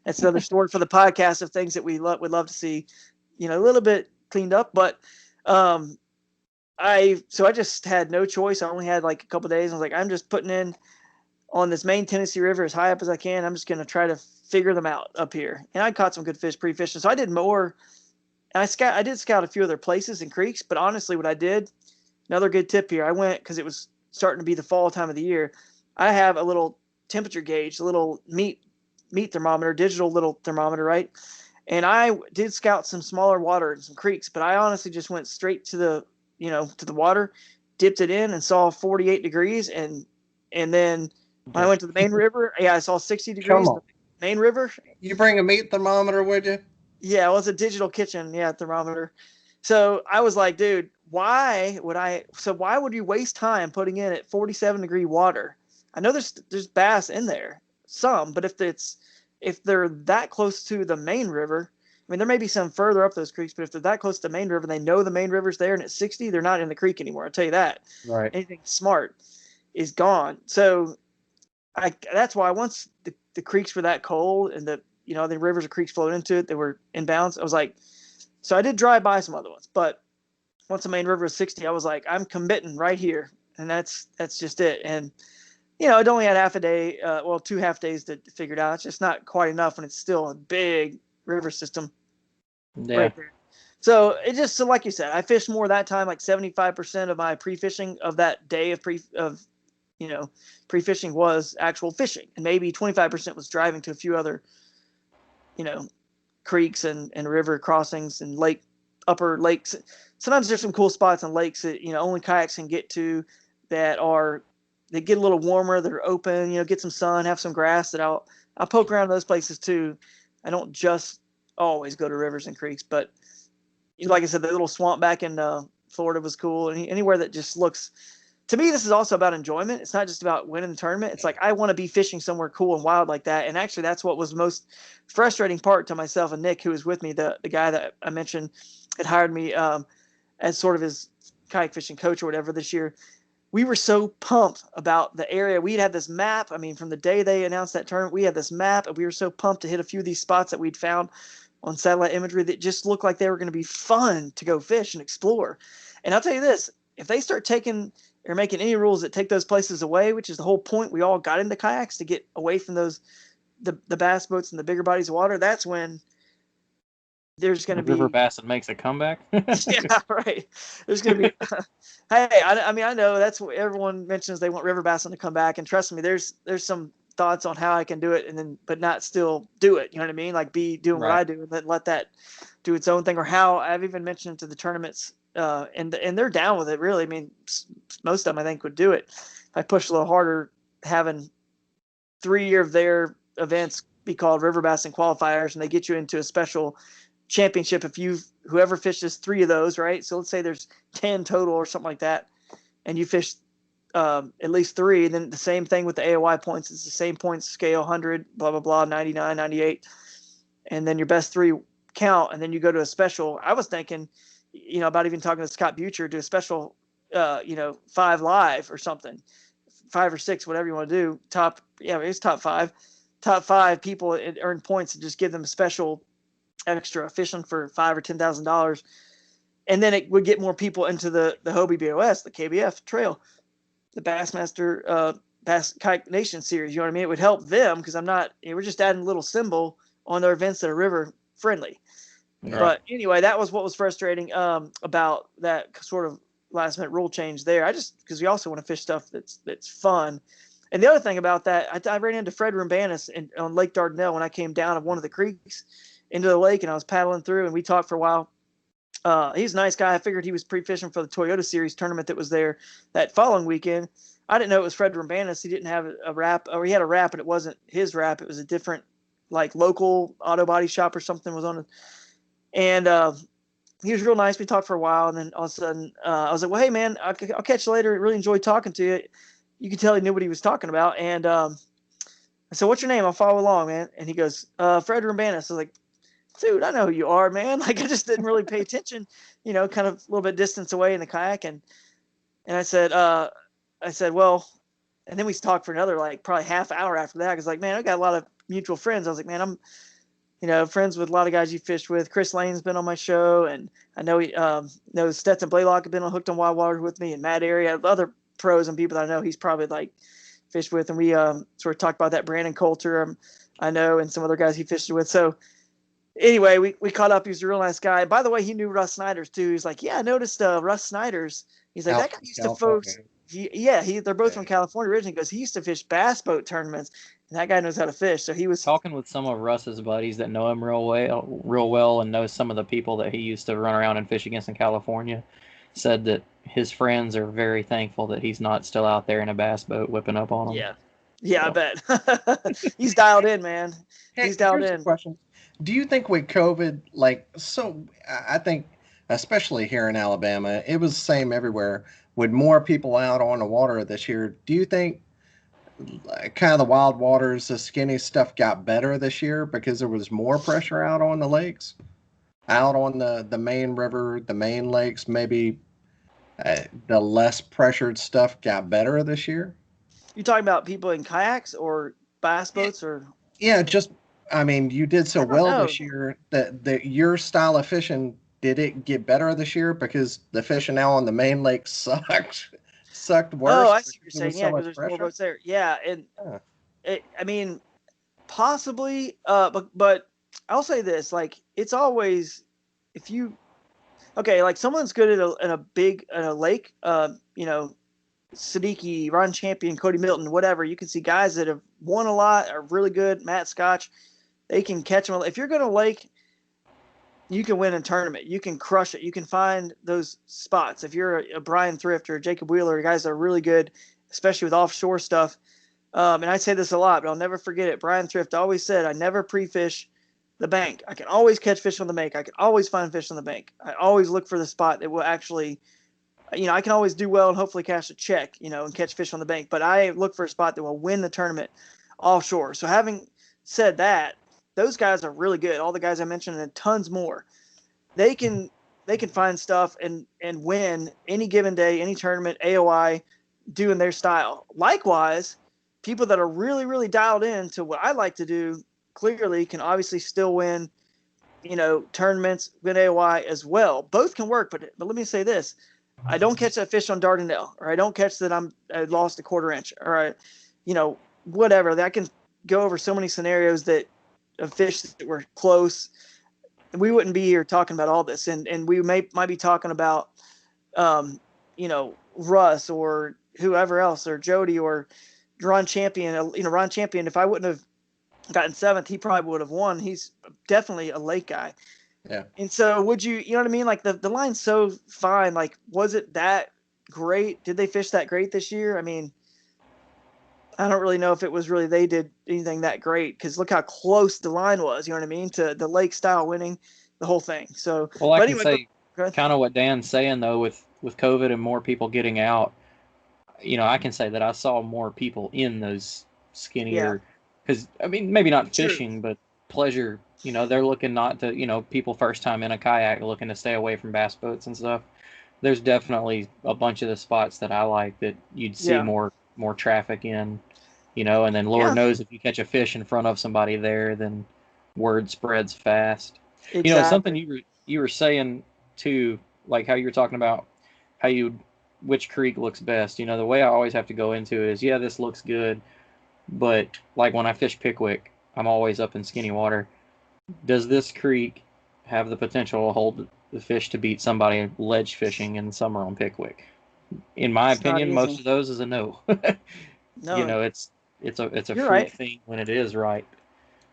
that's another story for the podcast of things that we would love to see, a little bit cleaned up. But I just had no choice. I only had like a couple of days. I was like, I'm just putting in on this main Tennessee River as high up as I can. I'm just going to try to figure them out up here. And I caught some good fish pre-fishing. So I did more. I did scout a few other places and creeks, but honestly, what I did, another good tip here, I went, because it was starting to be the fall time of the year. I have a little temperature gauge, a little meat thermometer, digital little thermometer, right? And I did scout some smaller water and some creeks, but I honestly just went straight to the, to the water, dipped it in and saw 48 degrees. And then when I went to the main river, I saw 60 degrees in the main river. You bring a meat thermometer with you? Yeah, it was a digital kitchen, thermometer. So I was like, dude, why would you waste time putting in at 47-degree water? I know there's bass in there, some, but if they're that close to the main river, I mean, there may be some further up those creeks, but if they're that close to the main river, they know the main river's there and it's 60, they're not in the creek anymore. I'll tell you that. Right. Anything smart is gone. So that's why once the creeks were that cold and the rivers or creeks flowed into it, they were in bounds. I was like, so I did drive by some other ones, but once the main river was 60, I was like, I'm committing right here. And that's just it. And, it only had half a day, 2 half days to figure it out. It's just not quite enough when it's still a big river system right there. So so like you said, I fished more that time, like 75% of my pre-fishing of that day of pre-fishing was actual fishing, and maybe 25% was driving to a few other, creeks and river crossings and upper lakes. Sometimes there's some cool spots on lakes that, only kayaks can get to, they get a little warmer, they're open, get some sun, have some grass, that I'll poke around those places too. I don't just always go to rivers and creeks, but like I said, the little swamp back in Florida was cool. And anywhere that just looks, to me, this is also about enjoyment. It's not just about winning the tournament. It's like, I want to be fishing somewhere cool and wild like that. And actually, that's what was the most frustrating part to myself and Nick, who was with me, the guy that I mentioned had hired me as sort of his kayak fishing coach or whatever this year. We were so pumped about the area. We'd had this map. I mean, from the day they announced that tournament, we had this map, and we were so pumped to hit a few of these spots that we'd found on satellite imagery that just looked like they were going to be fun to go fish and explore. And I'll tell you this, if they start taking or making any rules that take those places away, which is the whole point, we all got into kayaks to get away from the bass boats and the bigger bodies of water, that's when there's going to be river bass and makes a comeback. Yeah, right. There's going to be hey, I mean, I know that's what everyone mentions, they want river bass to come back, and trust me, there's some thoughts on how I can do it, and then but not still do it. You know what I mean? Like be doing what I do, and then let that do its own thing. Or how I've even mentioned to the tournaments, and they're down with it. Really, I mean, most of them I think would do it if I push a little harder. Having 3 of their events be called river bass and qualifiers, and they get you into a special championship if whoever fishes 3 of those, right? So let's say there's 10 total or something like that, and you fish at least 3, and then the same thing with the AOY points. It's the same points scale, 100, blah, blah, blah, 99, 98. And then your best 3 count, and then you go to a special. I was thinking, about even talking to Scott Butcher, do a special, 5 live or something, 5 or 6, whatever you want to do. It's top 5. Top 5 people earn points and just give them a special extra fishing for $5,000 or $10,000, and then it would get more people into the Hobie B.O.S, the KBF trail, the Bassmaster Bass Kayak Nation series. You know what I mean? It would help them because we're just adding a little symbol on their events that are river friendly. Right. But anyway, that was what was frustrating about that sort of last minute rule change there. Because we also want to fish stuff that's fun. And the other thing about that, I ran into Fred Rumbanis on Lake Dardanelle when I came down of one of the creeks into the lake, and I was paddling through, and we talked for a while. He's a nice guy. I figured he was pre-fishing for the Toyota Series tournament that was there that following weekend. I didn't know it was Fred Rumbanis. He didn't have a wrap, or he had a wrap, but it wasn't his wrap. It was a different, like, local auto body shop or something was on it. And he was real nice. We talked for a while, and then all of a sudden, I was like, well, hey, man, I'll catch you later. Really enjoyed talking to you. You could tell he knew what he was talking about. And I said, what's your name? I'll follow along, man. And he goes, Fred Rumbanis. I was like, dude, I know who you are, man. Like, I just didn't really pay attention, kind of a little bit distance away in the kayak. And I said, well, and then we talked for another, like, probably half hour after that. Cause like, man, I got a lot of mutual friends. I was like, man, I'm, friends with a lot of guys you fished with. Chris Lane's been on my show. And I know Stetson Blaylock had been on Hooked on Wild Water with me, and Matt Airy. I have other pros and people that I know he's probably like fished with. And we sort of talked about that. Brandon Coulter, I know, and some other guys he fished with. So, anyway, we caught up. He was a real nice guy. By the way, he knew Russ Snyder's too. He's like, yeah, I noticed Russ Snyder's. He's like, that guy used to folks. They're both from California originally. He goes, he used to fish bass boat tournaments, and that guy knows how to fish. So he was talking with some of Russ's buddies that know him real well, and knows some of the people that he used to run around and fish against in California. Said that his friends are very thankful that he's not still out there in a bass boat whipping up on them. Yeah, so. I bet. He's dialed in, man. He's dialed in. Question. Do you think with COVID, I think, especially here in Alabama, it was the same everywhere, with more people out on the water this year, do you think kind of the wild waters, the skinny stuff got better this year because there was more pressure out on the lakes? Out on the main river, the main lakes, maybe the less pressured stuff got better this year? You talking about people in kayaks or bass boats or? Yeah, you did so well this year that your style of fishing, did it get better this year because the fishing now on the main lake sucked worse? Oh, I see what you're saying. Yeah, because there's more boats there. Yeah, and possibly, but I'll say this: like, it's always like someone's good in a lake, Siddiqui, Ron Champion, Cody Milton, whatever. You can see guys that have won a lot, are really good. Matt Scotch, they can catch them. If you're going to lake, you can win a tournament. You can crush it. You can find those spots. If you're a Brian Thrift or Jacob Wheeler, guys that are really good, especially with offshore stuff. And I say this a lot, but I'll never forget it. Brian Thrift always said, I never pre-fish the bank. I can always catch fish on the bank. I can always find fish on the bank. I always look for the spot that will actually, I can always do well and hopefully cash a check, and catch fish on the bank. But I look for a spot that will win the tournament offshore. So having said that, those guys are really good. All the guys I mentioned and tons more. They can find stuff and win any given day, any tournament, AOI, doing their style. Likewise, people that are really, really dialed in to what I like to do clearly can obviously still win, tournaments, win AOI as well. Both can work, but let me say this. I don't catch that fish on Dardanelle, or I don't catch that I lost a quarter inch, or whatever. That can go over so many scenarios of fish that were close. We wouldn't be here talking about all this, and we might be talking about, Russ or whoever else, or Jody or Ron Champion. Ron Champion, if I wouldn't have gotten 7th, he probably would have won. He's definitely a lake guy. Yeah. And so would you know what I mean? Like the line's so fine. Like, was it that great? Did they fish that great this year? I mean, I don't really know if it was really they did anything that great, because look how close the line was, you know what I mean, to the lake style winning the whole thing. So, well, I can say kind of what Dan's saying, though, with COVID and more people getting out, I can say that I saw more people in those skinnier, because, maybe not fishing, but pleasure they're looking not to, people first time in a kayak looking to stay away from bass boats and stuff. There's definitely a bunch of the spots that I like that you'd see Yeah. more traffic in, and then Lord Yeah. knows if you catch a fish in front of somebody there, then word spreads fast. Something Exactly. you were saying too, like how you were talking about how which creek looks best. The way I always have to go into it is, yeah, this looks good, but like when I fish Pickwick, I'm always up in skinny water. Does this creek have the potential to hold the fish to beat somebody ledge fishing in summer on Pickwick? In my It's not opinion, most easy. of those is a no. No, It's a you're freak right. thing when it is right,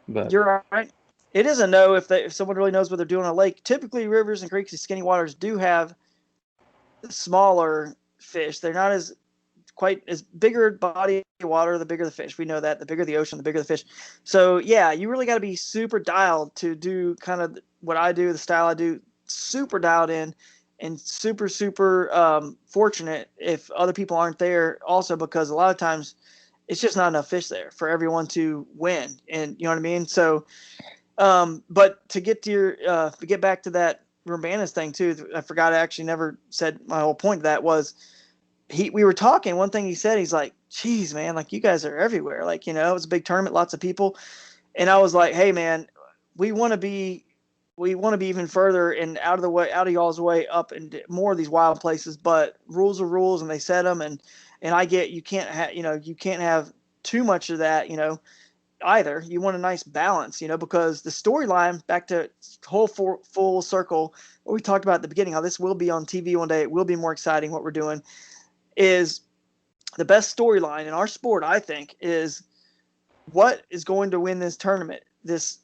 but You're right. It is a no if someone really knows what they're doing on a lake. Typically, rivers and creeks and skinny waters do have smaller fish. They're not as quite as bigger body of water, the bigger the fish. We know that. The bigger the ocean, the bigger the fish. So yeah, you really got to be super dialed to do kind of what I do, the style I do, super dialed in, and super fortunate if other people aren't there. Also, because a lot of times it's just not enough fish there for everyone to win, and you know what I mean. So, but to get to get back to that Urbanus thing too, I forgot. I actually never said my whole point of that was we were talking. One thing he said, he's like, "Geez, man, like you guys are everywhere. Like it was a big tournament, lots of people." And I was like, "Hey, man, we want to be we want to be even further and out of y'all's way, up and more of these wild places. But rules are rules, and they set them. And I get you can't have too much of that, either. You want a nice balance, because the storyline back to full circle. What we talked about at the beginning, how this will be on TV one day. It will be more exciting. What we're doing is the best storyline in our sport, I think, is what is going to win this tournament. This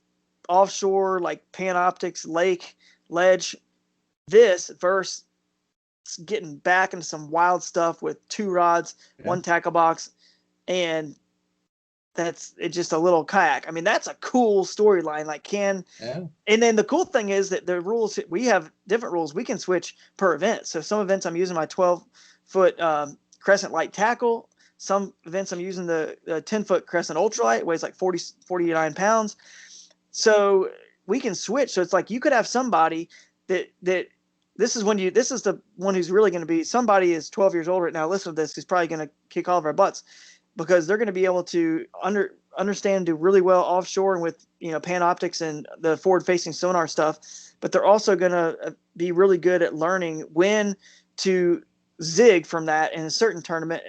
offshore, like Panoptics, lake, ledge, this versus getting back into some wild stuff with 2 rods, Yeah. 1 tackle box, and that's it's just a little kayak. I mean, that's a cool storyline. Yeah. And then the cool thing is that the rules, we have different rules. We can switch per event. So some events I'm using my 12-foot Crescent light tackle. Some events I'm using the 10-foot Crescent ultralight, weighs like 49 pounds. So we can switch. So it's like you could have somebody that this is the one who's really going to be, somebody is 12 years old right now. Listen to this, who's probably going to kick all of our butts, because they're going to be able to understand, do really well offshore and with Panoptics and the forward facing sonar stuff, but they're also going to be really good at learning when to zig from that in a certain tournament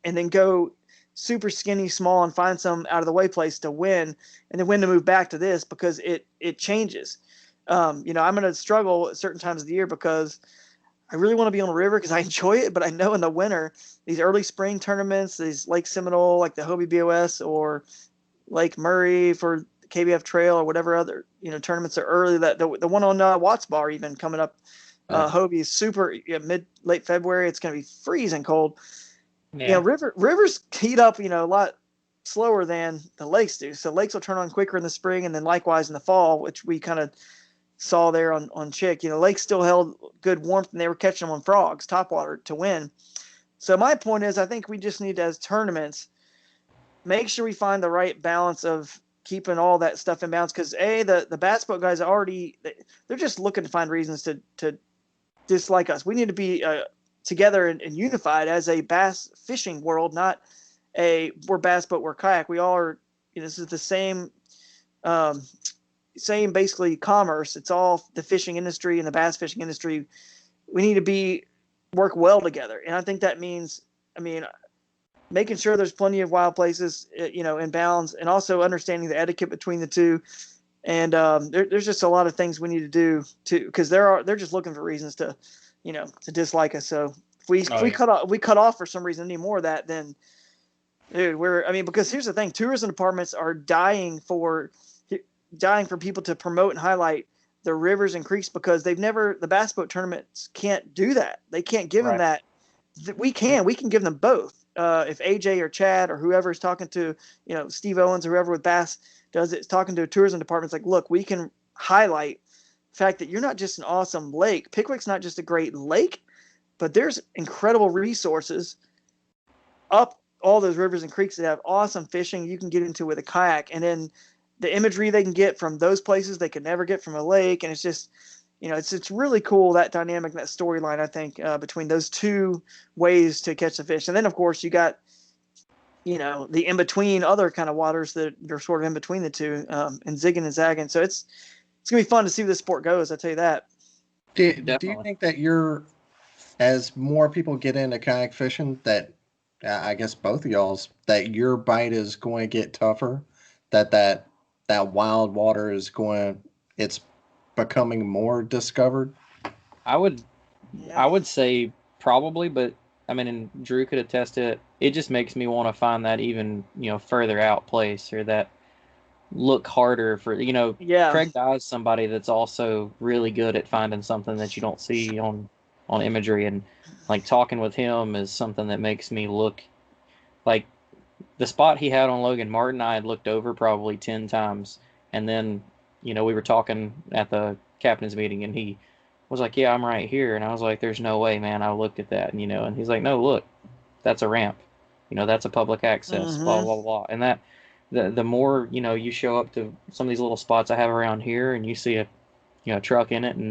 and then go super skinny small and find some out of the way place to win, and then when to move back to this, because it changes. I'm going to struggle at certain times of the year because I really want to be on the river because I enjoy it, but I know in the winter, these early spring tournaments, these Lake Seminole, like the Hobie B.O.S, or Lake Murray for the KBF Trail, or whatever other tournaments are early. That the one on Watts Bar even coming up, Hobie is super late February. It's going to be freezing cold. yeah, Rivers heat up a lot slower than the lakes do. So lakes will turn on quicker in the spring, and then likewise in the fall, which we kind of saw there on Chick. Lakes still held good warmth, and they were catching them on frogs, topwater, to win. So my point is, I think we just need to, as tournaments, make sure we find the right balance of keeping all that stuff in balance. Because the bass boat guys they're just looking to find reasons to dislike us. We need to be together and unified as a bass fishing world, not we're bass boat, we're kayak. We all are. This is the same basically commerce. It's all the fishing industry and the bass fishing industry. We need to work well together, and I think that means, making sure there's plenty of wild places, in bounds, and also understanding the etiquette between the two. And there's just a lot of things we need to do because they're just looking for reasons to dislike us. So if we cut off for some reason any more of that, then dude, because here's the thing: tourism departments are dying for people to promote and highlight the rivers and creeks, because the bass boat tournaments can't do that. They can't give them right. that. We can give them both. If AJ or Chad or whoever is talking to, Steve Owens or whoever with Bass does it, is talking to a tourism department, it's like, look, we can highlight the fact that you're not just an awesome lake. Pickwick's not just a great lake, but there's incredible resources up all those rivers and creeks that have awesome fishing you can get into with a kayak. And then the imagery they can get from those places they could never get from a lake, and it's just, it's really cool, that dynamic, that storyline, I think, between those two ways to catch the fish. And then of course you got, the in between other kind of waters that are sort of in between the two, and zigging and zagging. So it's gonna be fun to see where this sport goes. I tell you that. Do you think that as more people get into kayak fishing, that I guess both of y'all's, that your bite is going to get tougher, that wild water it's becoming more discovered? I would say probably, but I mean, and Drew could attest to it. It just makes me want to find that even, further out place, or that look harder for, Craig Dye's somebody that's also really good at finding something that you don't see on imagery, and like talking with him is something that makes me look. Like the spot he had on Logan Martin, I had looked over probably 10 times, and then we were talking at the captain's meeting, and he was like, yeah, I'm right here, and I was like, there's no way, man. I looked at that, and he's like, no, look, that's a ramp, that's a public access, blah blah blah. And that the more you show up to some of these little spots I have around here, and you see a truck in it, and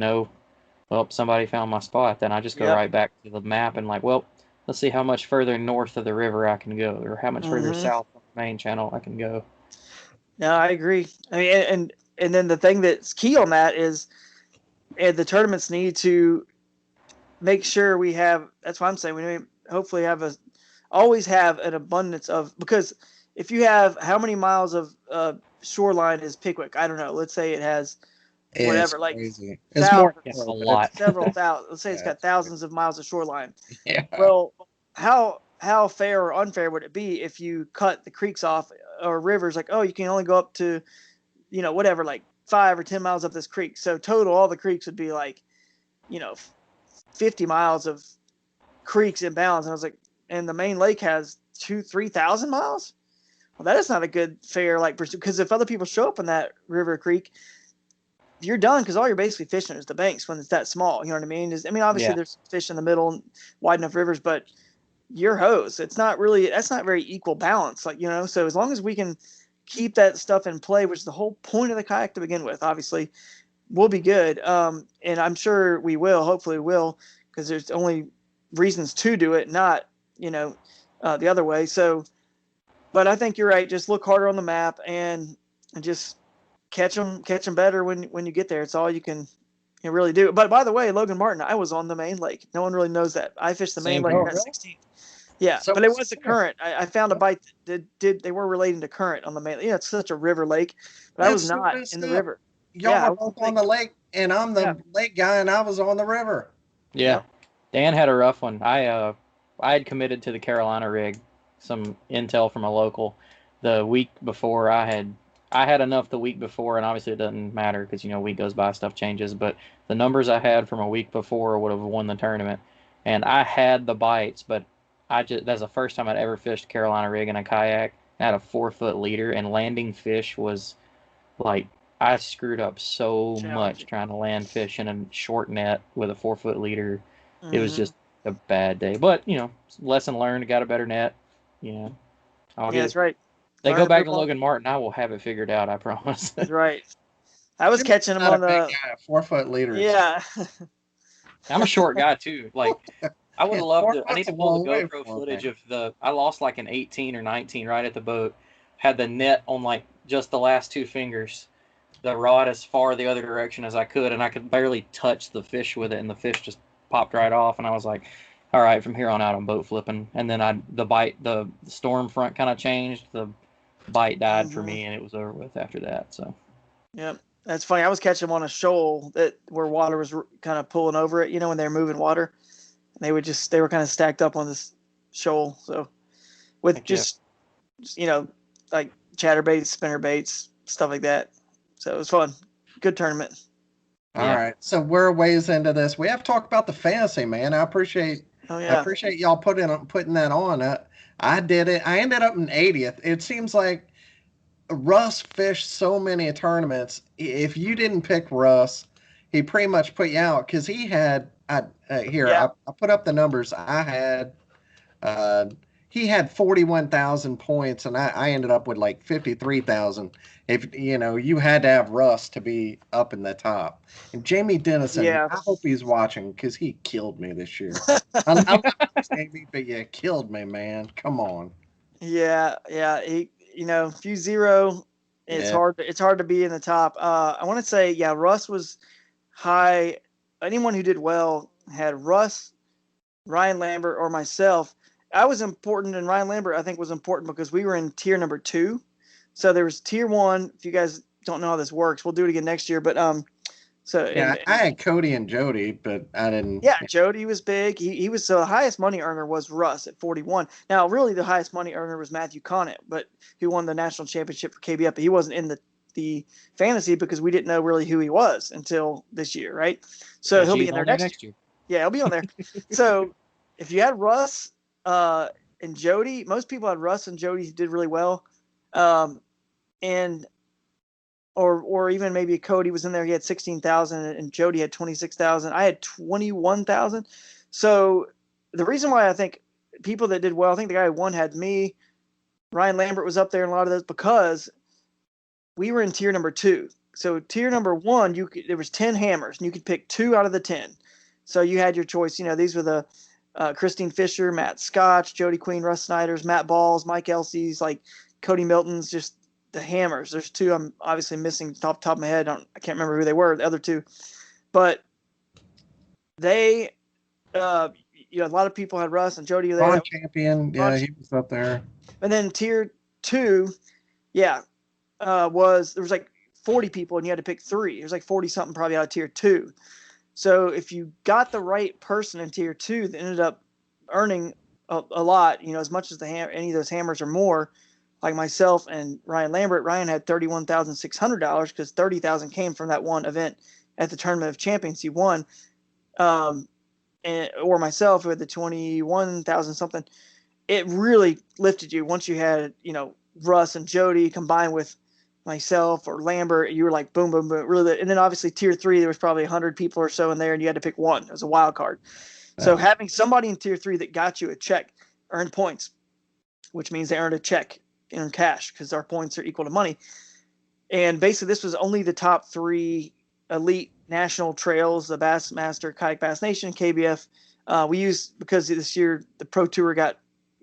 well, somebody found my spot, then I just go right back to the map and like, well, let's see how much further north of the river I can go, or how much further south of the main channel I can go. No, I agree. I mean, and then the thing that's key on that is, the tournaments need to make sure we have. That's why I'm saying we need to hopefully always have an abundance of, because if you have, how many miles of shoreline is Pickwick? I don't know. Let's say it has whatever, like crazy. It's more, a lot, several thousand. Let's say it's got thousands of miles of shoreline. Yeah. Well, how fair or unfair would it be if you cut the creeks off, or rivers, like, oh, you can only go up to, whatever, like 5 or 10 miles up this creek. So total, all the creeks would be like, 50 miles of creeks in bounds. And I was like, and the main lake has 3,000 miles. Well, that is not a good fair, like, because if other people show up in that river creek, you're done, because all you're basically fishing is the banks when it's that small. You know what I mean? Obviously there's fish in the middle, wide enough rivers, but you're hosed. That's not very equal balance. Like, so as long as we can keep that stuff in play, which is the whole point of the kayak to begin with, obviously, we'll be good. And I'm sure we will, hopefully will, because there's only reasons to do it, not, the other way. So, but I think you're right. Just look harder on the map and just catch them better when you get there. It's all you can really do. But by the way, Logan Martin, I was on the main lake. No one really knows that. I fished the main lake at 16. Yeah, so, but it was the current. I found a bite that they were relating to current on the main. It's such a river lake, but I was not in the river. Y'all were both on the lake, and I'm the lake guy, and I was on the river. Yeah, Dan had a rough one. I had committed to the Carolina rig, some intel from a local, the week before. I had enough the week before, and obviously it doesn't matter because week goes by, stuff changes. But the numbers I had from a week before would have won the tournament, and I had the bites, but that's the first time I'd ever fished Carolina rig in a kayak. I had a 4-foot leader, and landing fish was like, I screwed up so much trying to land fish in a short net with a 4-foot leader. It was just a bad day. But, lesson learned, got a better net. That's right. They go back to Logan Martin, I will have it figured out, I promise. That's right. I was catching them on the 4-foot leaders. Yeah. I'm a short guy too. Like, I would have loved to. I need to pull the GoPro footage of I lost like an 18 or 19 right at the boat. Had the net on like just the last 2 fingers. The rod as far the other direction as I could, and I could barely touch the fish with it, and the fish just popped right off. And I was like, all right, from here on out, I'm boat flipping. And then the storm front kind of changed. The bite died for me, and it was over with after that. So. Yep. That's funny. I was catching them on a shoal where water was kind of pulling over it, when they were moving water. They were kind of stacked up on this shoal. So with like chatterbaits, spinnerbaits, stuff like that. So it was fun. Good tournament. All right. So we're ways into this. We have to talk about the fantasy, man. I appreciate y'all putting that on. I did it. I ended up in 80th. It seems like Russ fished so many tournaments. If you didn't pick Russ, he pretty much put you out, because he had I put up the numbers. I had he had 41,000 points, and I ended up with like 53,000. If you had to have Russ to be up in the top. And Jamie Dennison, Yeah. I hope he's watching because he killed me this year. I love you, Jamie, but you killed me, man. Come on. Yeah. He, if you zero, it's Yeah. hard. It's hard to be in the top. I want to say, yeah, Russ was high. Anyone who did well had Russ, Ryan Lambert, or myself. I was important, and Ryan Lambert I think was important because we were in tier number 2. So there was tier 1. If you guys don't know how this works, we'll do it again next year. But so Yeah, I had Cody and Jody, but I didn't. yeah, Jody was big. He was the highest money earner was Russ at 41. Now really the highest money earner was Matthew Connett, but who won the national championship for KBF. But he wasn't in the fantasy because we didn't know really who he was until this year, right? So he'll be in there next year. Yeah, he'll be on there. So if you had Russ and Jody, most people had Russ and Jody who did really well. And or even maybe Cody was in there. He had 16,000 and Jody had 26,000. I had 21,000. So the reason why I think people that did well, I think the guy who won had me. Ryan Lambert was up there in a lot of those because we were in tier number 2. So tier number 1, there was 10 hammers and you could pick 2 out of the 10. So you had your choice. These were the Christine Fisher, Matt Scotch, Jody Queen, Russ Snyder's, Matt Balls, Mike Elsie's, like Cody Milton's, just the hammers. There's 2 I'm obviously missing top of my head. I can't remember who they were, the other 2. But they, a lot of people had Russ and Jody there. Ron Champion, yeah, he was up there. And then tier 2, yeah, there was like 40 people and you had to pick 3. There's like 40 something probably out of tier 2. So if you got the right person in tier 2 that ended up earning a lot, as much as any of those hammers or more, like myself and Ryan Lambert. Ryan had $31,600 because 30,000 came from that one event at the Tournament of Champions he won. Or myself who had the 21,000 something. It really lifted you once you had, Russ and Jody combined with myself or Lambert. You were like boom, boom, boom. Really, and then obviously tier 3, there was probably 100 people or so in there, and you had to pick one. It was a wild card. So having somebody in tier 3 that got you a check earned points, which means they earned a check in cash because our points are equal to money. And basically, this was only the top 3 elite national trails: the Bassmaster, Kayak Bass Nation, KBF. We used, because this year the Pro Tour got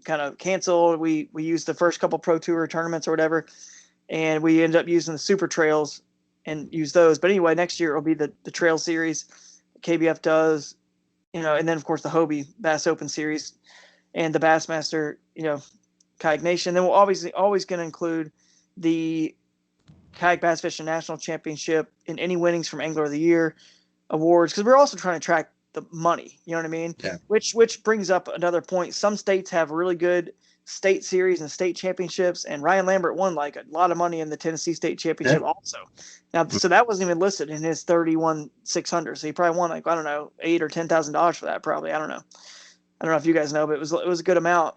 kind of canceled. We used the first couple Pro Tour tournaments or whatever, and we ended up using the Super Trails and use those. But anyway, next year it'll be the Trail Series, KBF does, and then of course the Hobie Bass Open Series and the Bassmaster, Kayak Nation. Then we'll obviously always going to include the Kayak Bass Fishing National Championship and any winnings from Angler of the Year awards, because we're also trying to track the money. You know what I mean? Yeah. Which brings up another point. Some states have really good state series and state championships, and Ryan Lambert won like a lot of money in the Tennessee State Championship also. Now, so that wasn't even listed in his 31,600. So he probably won like, I don't know, $8,000 or $10,000 for that. Probably, I don't know if you guys know, but it was a good amount.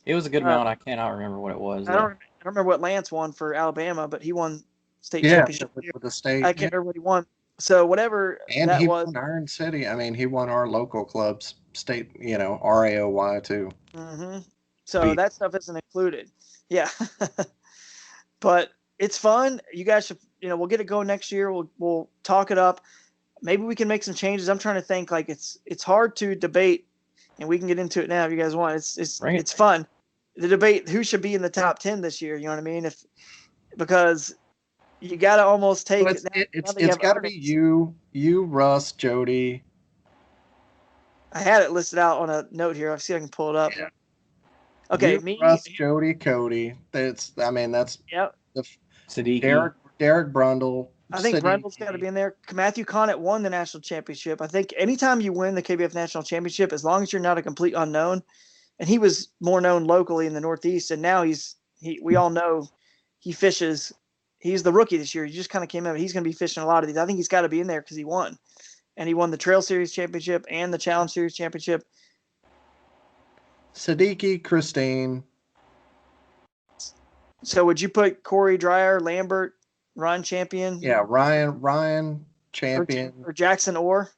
It was a good amount. I cannot remember what it was. I don't remember what Lance won for Alabama, but he won state championship with the state. I can't remember what he won. So whatever and that he was. won Iron City. I mean, he won our local club's state, RAOY too. Mm-hmm. So that stuff isn't included. Yeah. But it's fun. You guys should, we'll get it going next year. We'll talk it up. Maybe we can make some changes. I'm trying to think, like, it's hard to debate, and we can get into it now if you guys want. It's fun. The debate who should be in the top 10 this year, you know what I mean? Because you got to almost take it's got to be you, Russ, Jody. I had it listed out on a note here. I'll see if I can pull it up. Yeah. Okay, you, me, Russ, Jody, Cody. That's yep. Siddiqui. Derek Brundle. I think Brundle's got to be in there. Matthew Connett won the national championship. I think anytime you win the KBF national championship, as long as you're not a complete unknown, and he was more known locally in the Northeast, and now we all know he fishes. He's the rookie this year. He just kind of came in, but he's going to be fishing a lot of these. I think he's got to be in there because he won. And he won the Trail Series Championship and the Challenge Series Championship. Siddiqui, Christine. So would you put Corey Dreyer, Lambert, Ron Champion? Yeah, Ryan Champion. Or Jackson Orr?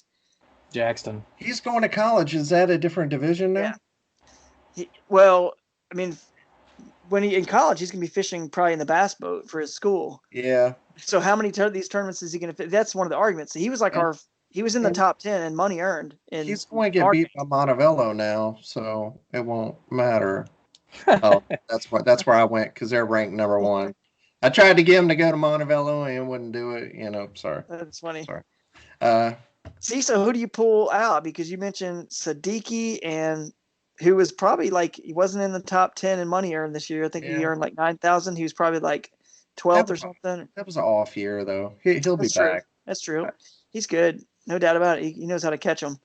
Jackson. He's going to college. Is that a different division now? Yeah. Well, I mean, when in college, he's going to be fishing probably in the bass boat for his school. Yeah. So how many these tournaments is he going to fit? That's one of the arguments. He was like he was in the top 10 and money earned. He's going to get beat by Montevello now, so it won't matter. Oh, that's where I went because they're ranked number 1. I tried to get him to go to Montevello and wouldn't do it. Sorry. That's funny. Sorry. See, so who do you pull out? Because you mentioned Siddiqui, and who was probably he wasn't in the top 10 in money earned this year. I think he earned like 9,000. He was probably like 12th or something. That was an off year though. He'll be back. That's true. He's good, no doubt about it. He knows how to catch them.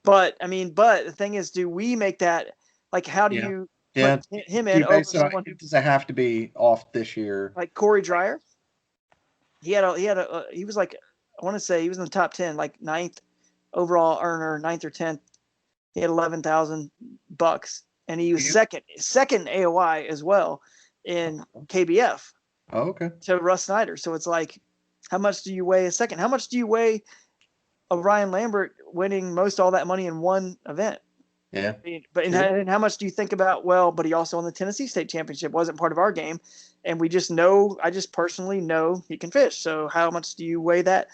But the thing is, do we make that how do you put him in over someone? Does it have to be off this year? Like Corey Dreyer? He was like, I want to say he was in the top 10, like 9th overall earner, 9th or 10th. He had $11,000, and he was second AOI as well in KBF. Oh, okay. To Russ Snyder. So it's like, how much do you weigh a second? How much do you weigh a Ryan Lambert winning most all that money in one event? Yeah. And how much do you think about, but he also won the Tennessee State Championship, wasn't part of our game. And I just personally know he can fish. So how much do you weigh that?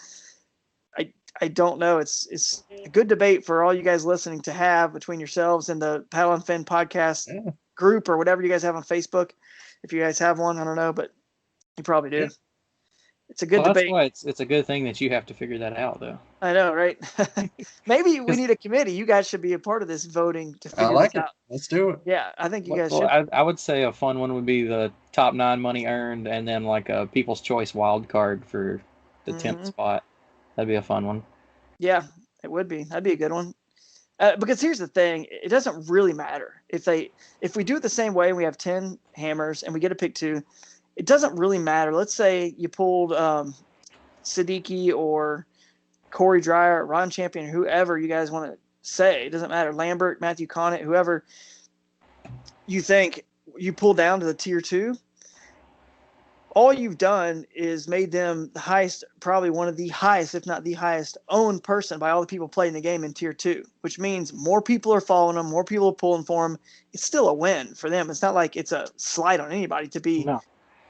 I don't know. It's a good debate for all you guys listening to have between yourselves and the Paddle and Fin podcast group or whatever you guys have on Facebook. If you guys have one, I don't know, but you probably do. Yeah. It's a good debate. That's why it's a good thing that you have to figure that out, though. I know, right? Maybe we need a committee. You guys should be a part of this voting to figure this out. Let's do it. Yeah, I think you guys should. I would say a fun one would be the top 9 money earned, and then like a People's Choice wild card for the 10th spot. That'd be a fun one. Yeah, it would be. That'd be a good one. Because here's the thing, it doesn't really matter if we do it the same way and we have 10 hammers and we get to pick 2. It doesn't really matter. Let's say you pulled Siddiqui or Corey Dreyer, Ron Champion, whoever you guys want to say. It doesn't matter. Lambert, Matthew Connett, whoever you think you pull down to the tier 2. All you've done is made them the highest, probably one of the highest, if not the highest, owned person by all the people playing the game in tier 2, which means more people are following them, more people are pulling for them. It's still a win for them. It's not like it's a slide on anybody to be. No.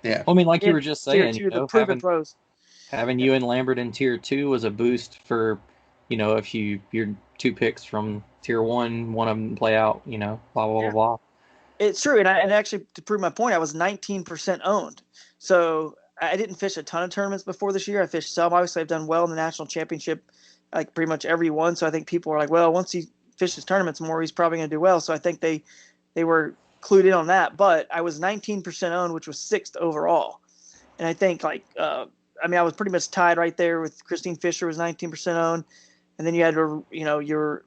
Yeah. Well, I mean, like you were just saying, the proven pros. Having you and Lambert in tier 2 was a boost for, if you're 2 picks from tier 1, one of them play out, blah, blah, blah. It's true. And actually, to prove my point, I was 19% owned. So I didn't fish a ton of tournaments before this year. I fished some. Obviously, I've done well in the national championship, like pretty much every one. So I think people are like, well, once he fishes tournaments more, he's probably going to do well. So I think they were clued in on that. But I was 19% owned, which was 6th overall. And I think I was pretty much tied right there with Christine Fisher was 19% owned. And then you had, your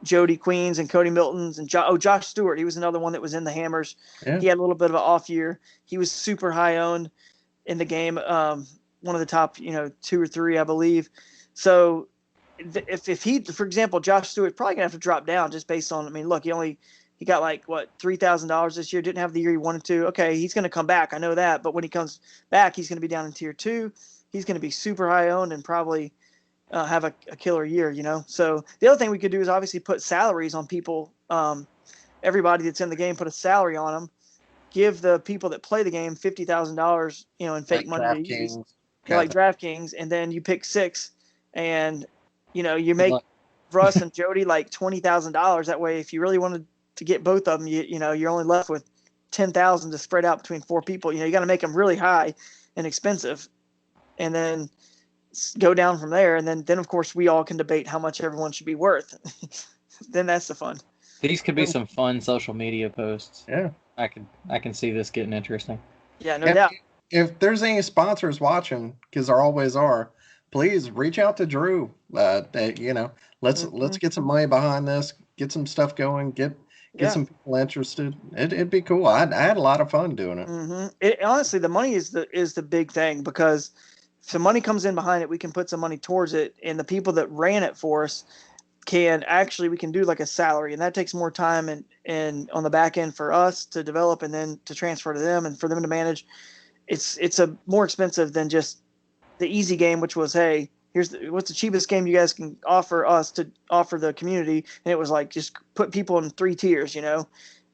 Jody Queens and Cody Milton's and Josh Stewart. He was another one that was in the hammers. Yeah. He had a little bit of an off year. He was super high owned in the game. One of the top, 2 or 3, I believe. So if he, for example, Josh Stewart probably gonna have to drop down just based on, look, he got like $3,000 this year. Didn't have the year he wanted to. Okay. He's going to come back. I know that. But when he comes back, he's going to be down in tier 2. He's going to be super high owned and probably have a killer year, So the other thing we could do is obviously put salaries on people. Everybody that's in the game, put a salary on them. Give the people that play the game $50,000, in fake money to use, like DraftKings, and then you pick 6, and you make Russ and Jody like $20,000. That way, if you really wanted to get both of them, you're only left with $10,000 to spread out between 4 people. You got to make them really high and expensive, and then go down from there, and then of course we all can debate how much everyone should be worth. Then that's the fun. These could be some fun social media posts. Yeah, I can see this getting interesting. Yeah, no doubt. If there's any sponsors watching, because there always are, please reach out to Drew. Let's get some money behind this, get some stuff going, get some people interested. It'd be cool. I had a lot of fun doing it. Mm-hmm. Honestly, the money is the big thing, because if the money comes in behind it, we can put some money towards it, and the people that ran it for us we can do like a salary, and that takes more time and on the back end for us to develop and then to transfer to them and for them to manage. It's a more expensive than just the easy game, which was, hey, what's the cheapest game you guys can offer us to offer the community, and it was like just put people in 3 tiers,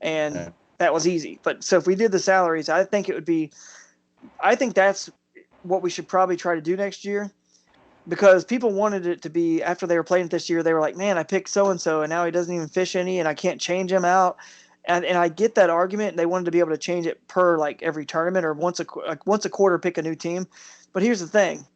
and that was easy. But so if we did the salaries, I think that's what we should probably try to do next year, because people wanted it to be, after they were playing it this year, they were like, man, I picked so-and-so and now he doesn't even fish any and I can't change him out. And I get that argument. They wanted to be able to change it per like every tournament or once a quarter, pick a new team. But here's the thing.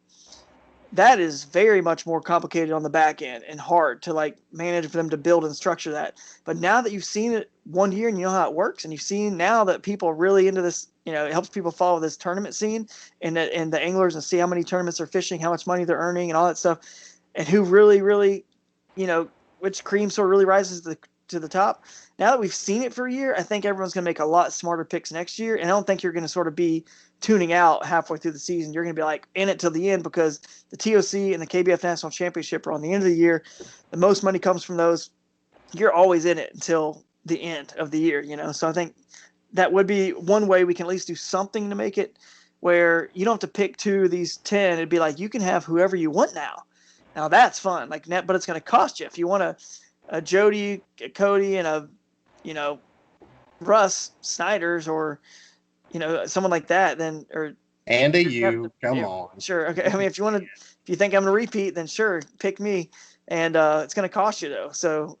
That is very much more complicated on the back end and hard to like manage for them to build and structure that. But now that you've seen it one year and you know how it works, and you've seen now that people are really into this, you know, it helps people follow this tournament scene and the anglers and see how many tournaments they're fishing, how much money they're earning and all that stuff, and who really, you know, which cream sort of really rises to the top. Now that we've seen it for a year, I think everyone's going to make a lot smarter picks next year. And I don't think you're going to sort of be tuning out halfway through the season. You're going to be like in it till the end, because the TOC and the KBF National Championship are on the end of the year. The most money comes from those. You're always in it until the end of the year, you know? So I think that would be one way we can at least do something to make it where you don't have to pick 2 of these 10. It'd be like, you can have whoever you want now. Now that's fun. Like, but it's going to cost you. If you want a Jody, a Cody, and a, you know, Russ Snyder's, or, you know, someone like that, then, or and come on. Sure. Okay. I mean, if you think I'm going to repeat, then sure, pick me. And it's going to cost you though. So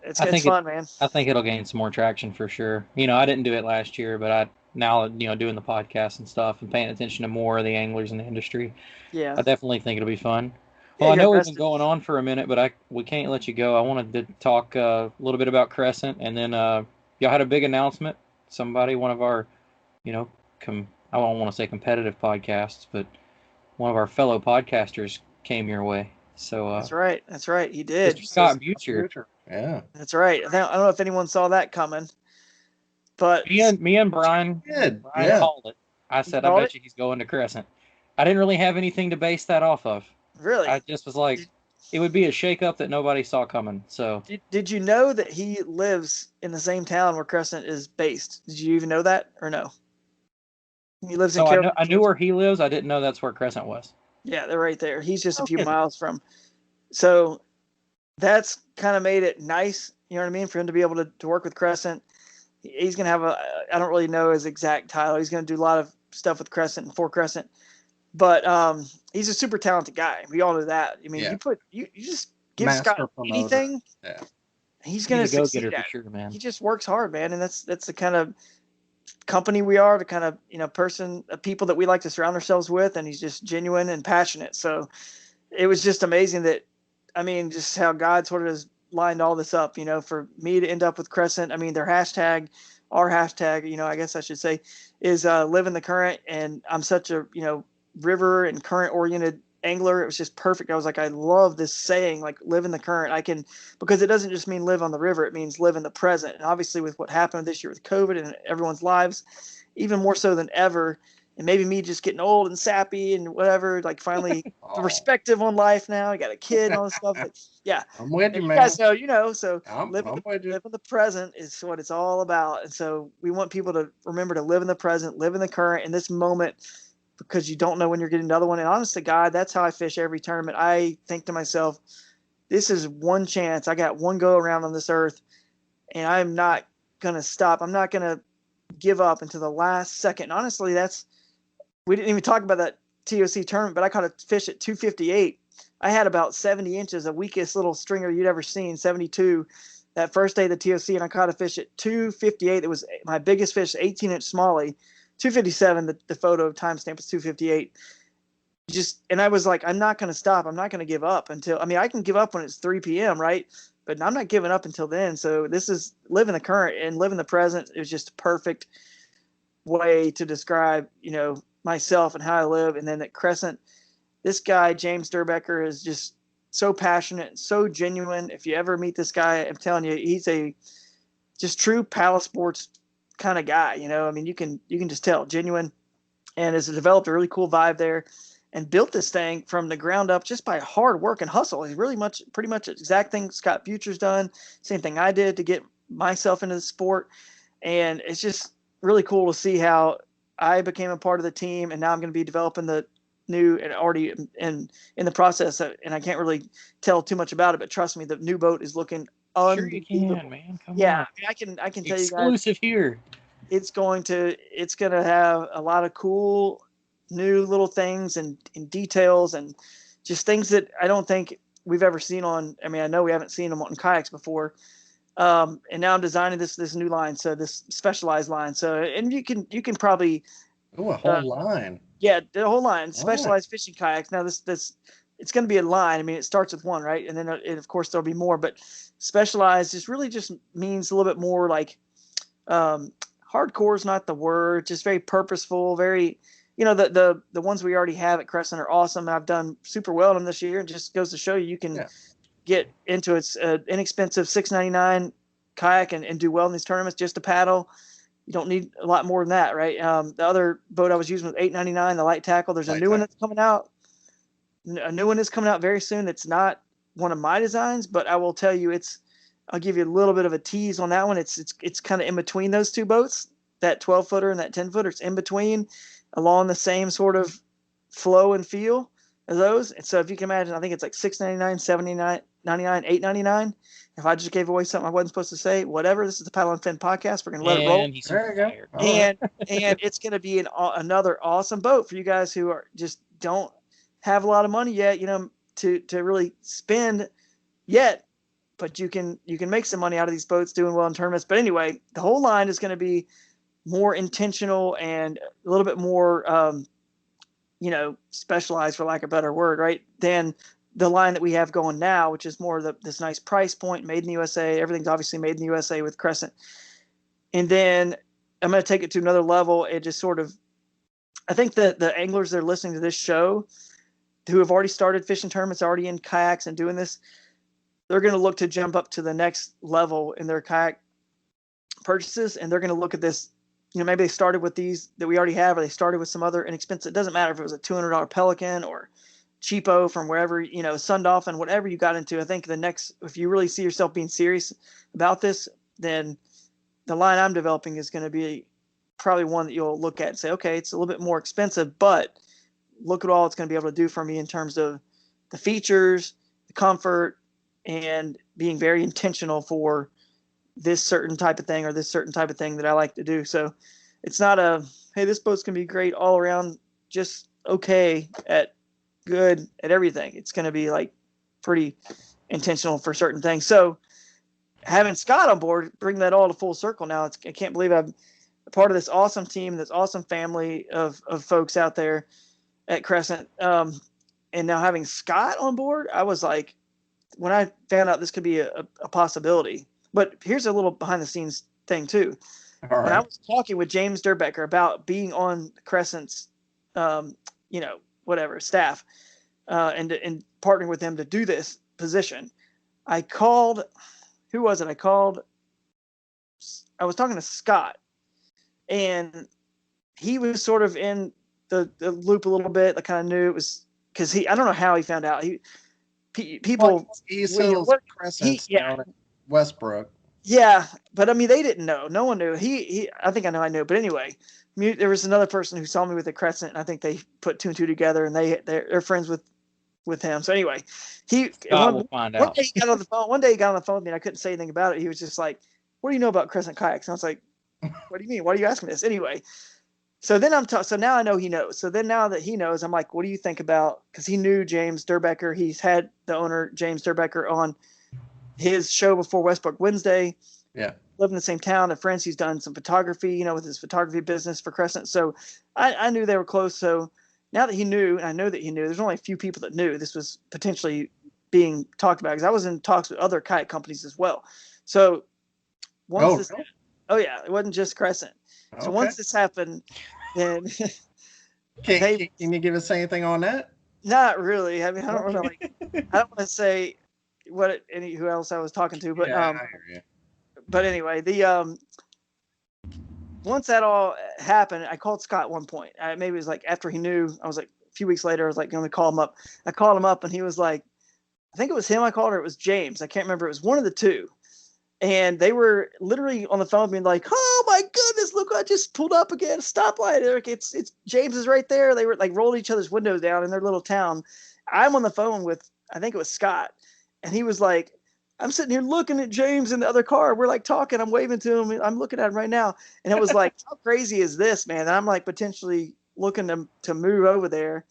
it's fun, man. I think it'll gain some more traction for sure. You know, I didn't do it last year, but now, you know, doing the podcast and stuff and paying attention to more of the anglers in the industry. Yeah. I definitely think it'll be fun. Well, I know we've been going on for a minute, but we can't let you go. I wanted to talk a little bit about Crescent, and then y'all had a big announcement. Somebody, one of our, you know, I don't want to say competitive podcasts, but one of our fellow podcasters came your way. So That's right. He did. Mr. Scott Butcher. Yeah. That's right. I don't know if anyone saw that coming, but me and Brian called it. I said, I bet you he's going to Crescent. I didn't really have anything to base that off of. Really? I just was like, it would be a shakeup that nobody saw coming. So did you know that he lives in the same town where Crescent is based? Did you even know that, or no? He lives in Carrollton. I knew where he lives. I didn't know that's where Crescent was. Yeah, they're right there. He's just a few miles from. So that's kind of made it nice, you know what I mean, for him to be able to work with Crescent. He's going to have I don't really know his exact title. He's going to do a lot of stuff with Crescent and for Crescent. But he's a super talented guy. We all know that. I mean, you just give Scott anything, he's going to succeed at sure, man. He just works hard, man, and that's the kind of company we are, the kind of, you know, people that we like to surround ourselves with, and he's just genuine and passionate. So it was just amazing that, I mean, just how God sort of has lined all this up, you know, for me to end up with Crescent. I mean, our hashtag, you know, I guess I should say, is live in the current, and I'm such a, you know, river and current oriented angler. It was just perfect. I was like, I love this saying, like, live in the current. Because it doesn't just mean live on the river, it means live in the present. And obviously with what happened this year with COVID and everyone's lives, even more so than ever, and maybe me just getting old and sappy and whatever, like finally the perspective on life now. I got a kid and all this stuff. But yeah, I'm with you, man. You guys know, you know, so live in the present is what it's all about. And so we want people to remember to live in the present, live in the current, in this moment, because you don't know when you're getting another one. And honest to God, that's how I fish every tournament. I think to myself, this is one chance. I got one go around on this earth, and I'm not going to stop. I'm not going to give up until the last second. And honestly, we didn't even talk about that TOC tournament, but I caught a fish at 258. I had about 70 inches, the weakest little stringer you'd ever seen, 72, that first day of the TOC, and I caught a fish at 258. It was my biggest fish, 18-inch smallie. 257, the photo timestamp is 258. And I was like, I'm not going to stop. I'm not going to give up until, I mean, I can give up when it's 3 p.m., right? But I'm not giving up until then. So this is living the current and living the present. It was just a perfect way to describe, you know, myself and how I live. And then at Crescent, this guy, James Durbecker, is just so passionate, so genuine. If you ever meet this guy, I'm telling you, he's a just true Palace Sports kind of guy, you know. I mean, you can just tell, genuine, and has developed a really cool vibe there and built this thing from the ground up just by hard work and hustle. He's pretty much the exact thing Scott Butcher's done, same thing I did to get myself into the sport. And it's just really cool to see how I became a part of the team, and now I'm going to be developing the new, and already in the process, and I can't really tell too much about it, but trust me, the new boat is looking Sure you can, man. Come on. Yeah, I can tell you guys, Exclusive here. it's going to have a lot of cool new little things and details and just things that I don't think we've ever seen on. I mean, I know we haven't seen them on kayaks before. And now I'm designing this new line, so this specialized line. So, and you can probably Oh, a whole line. Yeah, the whole line, Nice. specialized fishing kayaks. Now this it's going to be a line. I mean, it starts with one, right? And then of course there'll be more, but specialized just really just means a little bit more like hardcore is not the word, just very purposeful, very, you know, the ones we already have at Crescent are awesome. I've done super well in them this year. It just goes to show you can get into its inexpensive $6.99 kayak and do well in these tournaments just to paddle. You don't need a lot more than that, right? The other boat I was using was $8.99, the light tackle. There's a new one that's coming out. A new one is coming out very soon. It's not one of my designs, but I will tell you, I'll give you a little bit of a tease on that one. It's kind of in between those two boats, that 12-footer and that 10-footer. It's in between, along the same sort of flow and feel as those. And so if you can imagine, I think it's like $6.99, $7.99, $8.99. If I just gave away something I wasn't supposed to say, whatever. This is the Paddle and Fin podcast. We're gonna let it roll. There you go. And it's gonna be another awesome boat for you guys who are just don't have a lot of money yet, you know, to really spend yet. But you can make some money out of these boats doing well in tournaments. But anyway, the whole line is going to be more intentional and a little bit more, specialized, for lack of a better word, right? Than the line that we have going now, which is more this nice price point, made in the USA. Everything's obviously made in the USA with Crescent. And then I'm going to take it to another level. It just sort of, I think the anglers that are listening to this show who have already started fishing tournaments, already in kayaks and doing this, they're going to look to jump up to the next level in their kayak purchases. And they're going to look at this, you know, maybe they started with these that we already have, or they started with some other inexpensive. It doesn't matter if it was a $200 Pelican or cheapo from wherever, you know, Sun Dolphin, whatever you got into. I think if you really see yourself being serious about this, then the line I'm developing is going to be probably one that you'll look at and say, okay, it's a little bit more expensive, but look at all it's going to be able to do for me in terms of the features, the comfort, and being very intentional for this certain type of thing or this certain type of thing that I like to do. So it's not hey, this boat's going to be great all around, just okay at good at everything. It's going to be like pretty intentional for certain things. So having Scott on board, bring that all to full circle now. I can't believe I'm a part of this awesome team, this awesome family of folks out there at Crescent. And now having Scott on board, I was like, when I found out this could be a possibility. But here's a little behind the scenes thing too. All right. When I was talking with James Durbecker about being on Crescent's, staff, and partnering with him to do this position, I called, who was it? I was talking to Scott, and he was sort of in the loop a little bit. I kind of knew it was because I don't know how he found out. He sells Crescents down at Westbrook. Yeah, but I mean, they didn't know. No one knew. I think I knew. But anyway, there was another person who saw me with the Crescent, and I think they put two and two together, and they're friends with him. So anyway, we'll find out. One day he got on the phone with me, and I couldn't say anything about it. He was just like, "What do you know about Crescent Kayaks?" And I was like, "What do you mean? Why are you asking this?" Anyway, so then so now I know he knows. So then now that he knows, I'm like, "What do you think about?" Because he knew James Durbecker. He's had the owner James Durbecker on his show before Westbrook Wednesday. Yeah. Live in the same town. They're friends. He's done some photography, with his photography business for Crescent. So I knew they were close. So now that he knew, and I know that he knew, there's only a few people that knew this was potentially being talked about, because I was in talks with other kayak companies as well. So it wasn't just Crescent. So once this happened, then can you give us anything on that? Not really. I mean, I don't really I don't want to say who else I was talking to, but I hear you. But anyway, once that all happened, I called Scott at one point. Maybe it was like after he knew. I was like a few weeks later. I was like going to call him up. I called him up, and he was like, I think it was him I called, or it was James. I can't remember. It was one of the two. And they were literally on the phone being like, "Oh my goodness, look! I just pulled up again. Stoplight, Eric. It's James is right there." They were like rolled each other's windows down in their little town. I'm on the phone with, I think it was Scott, and he was like, I'm sitting here looking at James in the other car. We're like talking. I'm waving to him. I'm looking at him right now. And it was like, how crazy is this, man? And I'm like potentially looking to move over there.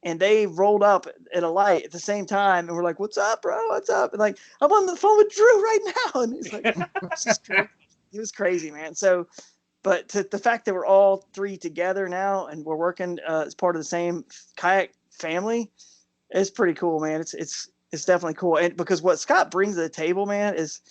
And they rolled up at a light at the same time. And we're like, what's up, bro? What's up? And like, I'm on the phone with Drew right now. And he's like, this is crazy. It was crazy, man. So, but the fact that we're all three together now and we're working as part of the same kayak family is pretty cool, man. It's definitely cool. And because what Scott brings to the table, man, is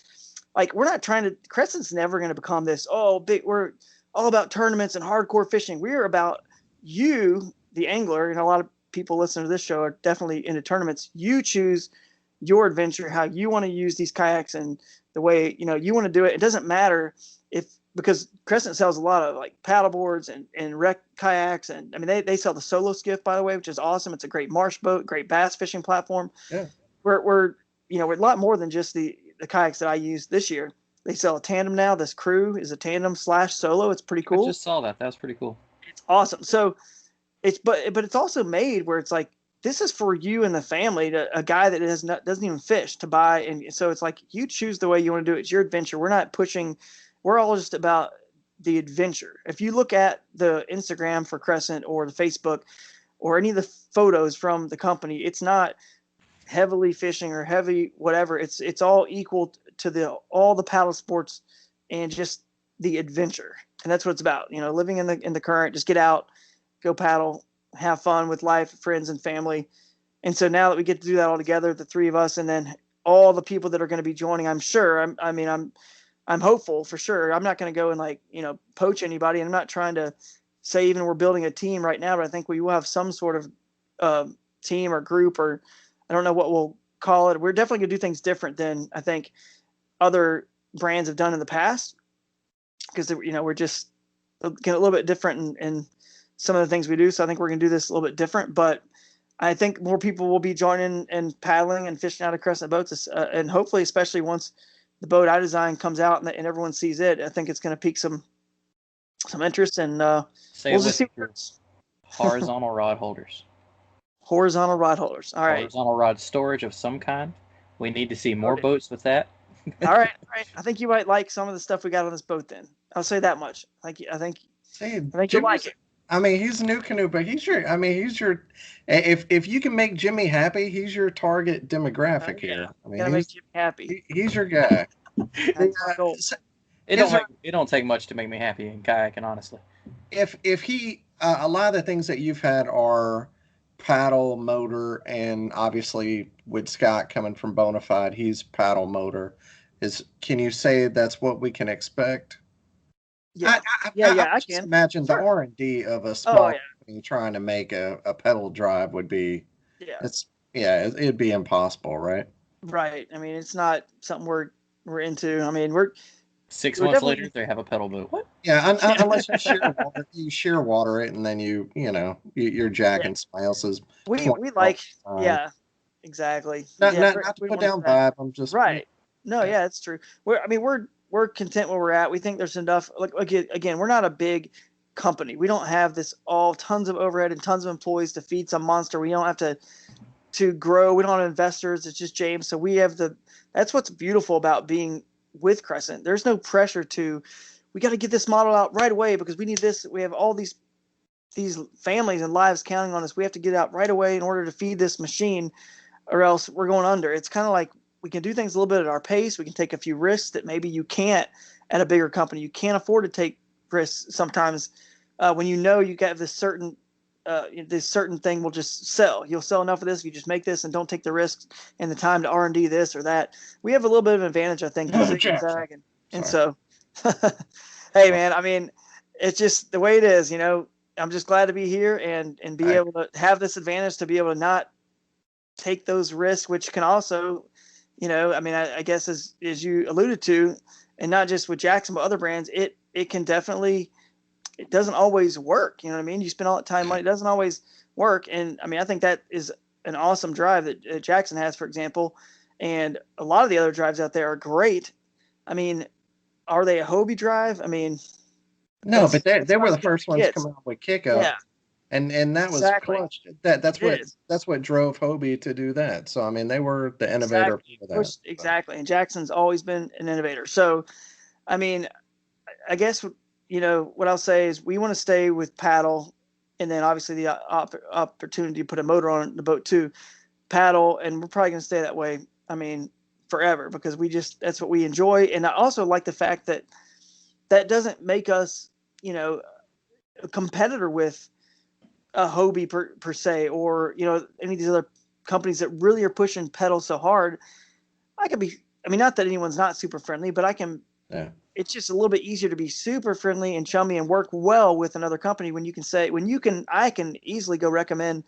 like, we're not trying to, Crescent's never going to become this, we're all about tournaments and hardcore fishing. We're about you, the angler, and a lot of people listening to this show are definitely into tournaments. You choose your adventure, how you want to use these kayaks and the way, you want to do it. It doesn't matter because Crescent sells a lot of like paddle boards and wreck kayaks. And I mean, they sell the solo skiff, by the way, which is awesome. It's a great marsh boat, great bass fishing platform. Yeah. We're a lot more than just the kayaks that I used this year. They sell a tandem now. This crew is a tandem / solo. It's pretty cool. I just saw that. That was pretty cool. It's awesome. So but it's also made where it's like, this is for you and the family, a guy that doesn't even fish, to buy. And so it's like, you choose the way you want to do it. It's your adventure. We're not pushing. We're all just about the adventure. If you look at the Instagram for Crescent or the Facebook or any of the photos from the company, it's not heavily fishing or heavy whatever. It's all equal to all the paddle sports and just the adventure. And that's what it's about. Living in the current, just get out, go paddle, have fun with life, friends and family. And so now that we get to do that all together, the three of us, and then all the people that are going to be joining, I'm sure, I'm hopeful for sure. I'm not going to go and poach anybody. And I'm not trying to say even we're building a team right now, but I think we will have some sort of team or group, or I don't know what we'll call it. We're definitely going to do things different than I think other brands have done in the past, because we're just getting a little bit different in some of the things we do. So I think we're going to do this a little bit different, but I think more people will be joining and paddling and fishing out of Crescent boats. And hopefully, especially once the boat I designed comes out and everyone sees it, I think it's going to pique some interest. And we'll just see. Horizontal rod holders. Horizontal rod holders. All right. Horizontal rod storage of some kind. We need to see more boats with that. All right. I think you might like some of the stuff we got on this boat. Then I'll say that much. I think you'll like it. I mean, he's a new canoe, but he's your. If you can make Jimmy happy, he's your target demographic here. I mean, make Jimmy happy. He's your guy. It don't take much to make me happy in kayaking, honestly. If he, a lot of the things that you've had are paddle, motor, and obviously with Scott coming from Bonafide, he's paddle, motor. Can you say that's what we can expect? Yeah, I can imagine the R&D of a small company trying to make a pedal drive would be. It'd be impossible, right? Right. I mean, it's not something we're into. I mean, we're 6 months later they have a pedal boat. What? Yeah, unless you shear water it, and then you're jacking somebody else's. We like exactly. Not to put down vibe. I'm just right. No, yeah, it's true. We're content where we're at. We think there's enough. Like again, we're not a big company. We don't have tons of overhead and tons of employees to feed some monster. We don't have to grow. We don't have investors. It's just James. So we have that's what's beautiful about being with Crescent. There's no pressure we got to get this model out right away because we need this. We have all these families and lives counting on us. We have to get out right away in order to feed this machine, or else we're going under. It's kind of like, we can do things a little bit at our pace. We can take a few risks that maybe you can't at a bigger company. You can't afford to take risks sometimes when you got this certain thing will just sell. You'll sell enough of this if you just make this and don't take the risks and the time to R&D this or that. We have a little bit of an advantage, I think. And so, hey, man, I mean, it's just the way it is. I'm just glad to be here and be able to have this advantage to be able to not take those risks, which can also – I guess as you alluded to, and not just with Jackson, but other brands, it can definitely, it doesn't always work. You know what I mean? You spend all that time, money, it doesn't always work. And I think that is an awesome drive that Jackson has, for example. And a lot of the other drives out there are great. I mean, are they a Hobie drive? I mean, no, but they were the first ones coming out with Kickup. Yeah. And that was Exactly. clutch. That's It is. what drove Hobie to do that. So I mean, they were the innovator Exactly. for that. Which exactly. And Jackson's always been an innovator. So, I mean, I guess what I'll say is we want to stay with paddle, and then obviously the opportunity to put a motor on the boat too, paddle, and we're probably going to stay that way. I mean, forever, because that's what we enjoy. And I also like the fact that that doesn't make us, a competitor with a Hobie per se, or any of these other companies that really are pushing pedal so hard. I mean, not that anyone's not super friendly, but Yeah. it's just a little bit easier to be super friendly and chummy and work well with another company I can easily go recommend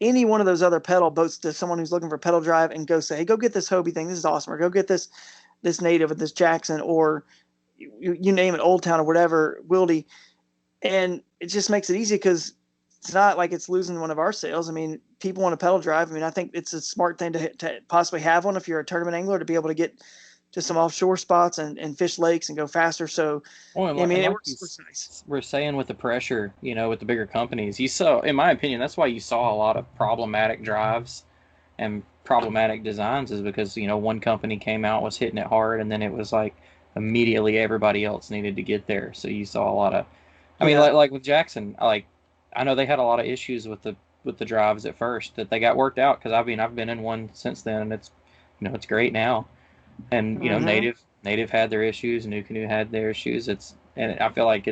any one of those other pedal boats to someone who's looking for pedal drive and go say, hey, go get this Hobie thing. This is awesome. Or go get this Native or this Jackson, or you name it, Old Town or whatever, Wildy. And it just makes it easy because it's not like it's losing one of our sales. I mean, people want a pedal drive. I mean, I think it's a smart thing to possibly have one if you're a tournament angler, to be able to get to some offshore spots and fish lakes and go faster. So, Well, I mean, and it like works super nice. we're saying with the pressure, with the bigger companies, you saw, in my opinion, that's why you saw a lot of problematic drives and problematic designs, is because, one company came out, was hitting it hard, and then it was like immediately everybody else needed to get there. So you saw a lot of, I mean, Yeah. like with Jackson, I know they had a lot of issues with the drives at first that they got worked out, because I've been in one since then, and it's great now. And Mm-hmm. Native had their issues, New Canoe had their issues. And I feel like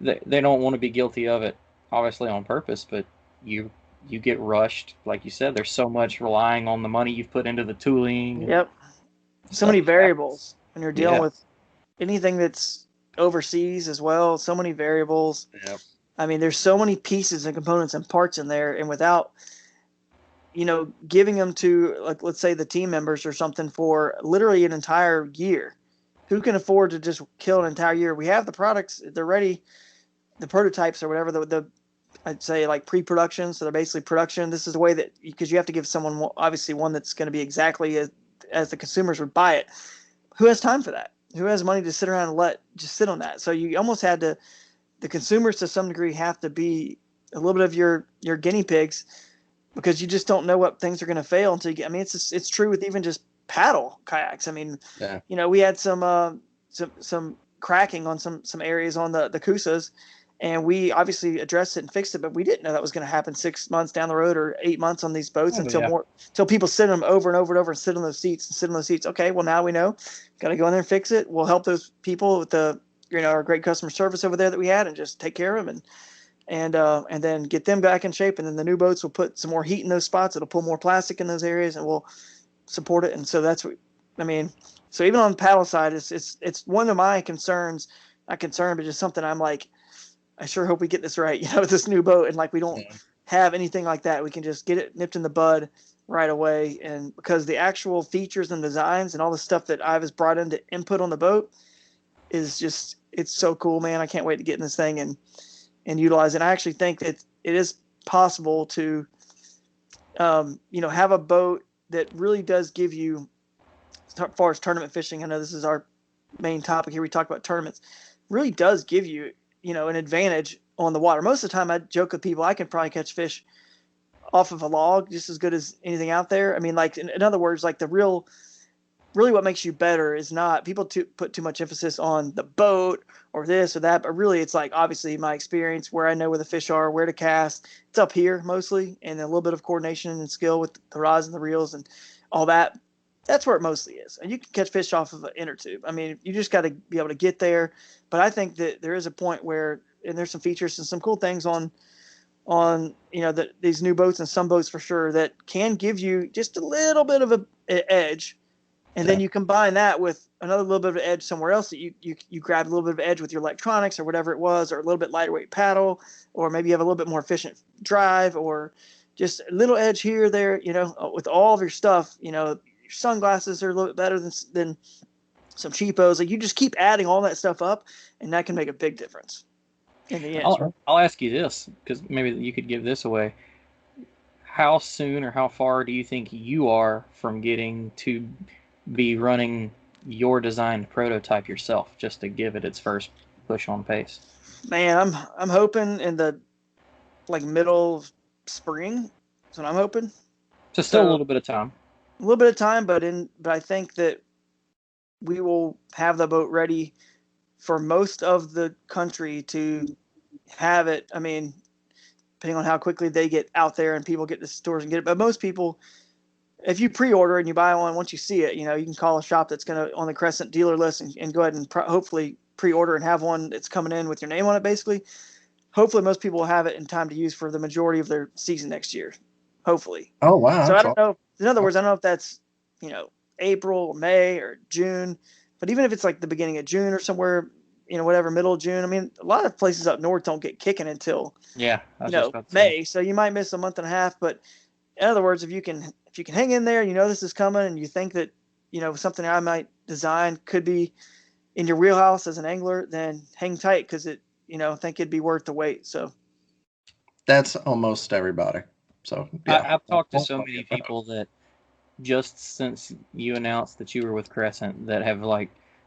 they don't want to be guilty of it, obviously on purpose, but you get rushed, like you said. There's so much relying on the money you've put into the tooling and Yep. So stuff many like that. variables when you're dealing Yeah, with anything that's overseas as well. So many variables. Yep. I mean, there's so many pieces and components and parts in there, and without giving them to, like, let's say the team members or something for literally an entire year, who can afford to just kill an entire year? We have the products, they're ready, the prototypes or whatever, the I'd say like pre-production. So they're basically production. This is the way that, because you have to give someone obviously one that's going to be exactly as the consumers would buy it. Who has time for that? Who has money to sit around and just sit on that? So you almost had to, the consumers to some degree have to be a little bit of your guinea pigs, because you just don't know what things are going to fail until you get. I mean, it's true with even just paddle kayaks. I mean, Yeah. we had some cracking on some areas on the Kusas, and we obviously addressed it and fixed it, but we didn't know that was going to happen 6 months down the road or 8 months on these boats, oh yeah. until people sit them over and over and over and sit on those seats and sit on those seats. Okay, well, now we know, got to go in there and fix it. We'll help those people with our great customer service over there that we had, and just take care of them and then get them back in shape. And then the new boats will put some more heat in those spots. It'll pull more plastic in those areas, and we'll support it. And so that's what I mean. So even on the paddle side, it's one of my concerns, not concern, but just something I'm like, I sure hope we get this right, with this new boat, and like we don't Yeah. have anything like that. We can just get it nipped in the bud right away. And because the actual features and designs and all the stuff that I've brought into input on the boat is just, it's so cool, man. I can't wait to get in this thing and utilize it. I actually think that it is possible to, have a boat that really does give you, as far as tournament fishing, I know this is our main topic here. We talk about tournaments, really does give you, an advantage on the water. Most of the time I joke with people, I can probably catch fish off of a log just as good as anything out there. I mean, like, in other words, like really what makes you better is not, people put too much emphasis on the boat or this or that, but really it's like, obviously my experience, where I know where the fish are, where to cast. It's up here mostly, and a little bit of coordination and skill with the rods and the reels and all that. That's where it mostly is. And you can catch fish off of an inner tube. I mean, you just got to be able to get there. But I think that there is a point where, and there's some features and some cool things on these new boats, and some boats for sure, that can give you just a little bit of a edge. And then you combine that with another little bit of edge somewhere else, that you grab a little bit of edge with your electronics or whatever it was, or a little bit lighter weight paddle, or maybe you have a little bit more efficient drive, or just a little edge here, there, with all of your stuff. Your sunglasses are a little bit better than some cheapos. Like, you just keep adding all that stuff up, and that can make a big difference in the end. I'll ask you this, because maybe you could give this away. How soon or how far do you think you are from getting to be running your designed prototype yourself, just to give it its first push on pace? Man, I'm hoping in the like middle of spring. That's what I'm hoping. So still a little bit of time. A little bit of time, but I think that we will have the boat ready for most of the country to have it. I mean, depending on how quickly they get out there and people get to stores and get it. But most people, if you pre-order and you buy one, once you see it, you can call a shop that's going to on the Crescent dealer list and go ahead and hopefully pre-order and have one that's coming in with your name on it. Basically, hopefully most people will have it in time to use for the majority of their season next year. Hopefully. Oh wow! So I don't know. In other words, I don't know if that's April or May or June, but even if it's like the beginning of June or somewhere, whatever, middle of June. I mean, a lot of places up north don't get kicking until May, so you might miss a month and a half. But in other words, if you can hang in there, this is coming, and you think that something I might design could be in your wheelhouse as an angler, then hang tight because I think it'd be worth the wait. So that's almost everybody. So yeah. I've talked to so many people that just since you announced that you were with Crescent that have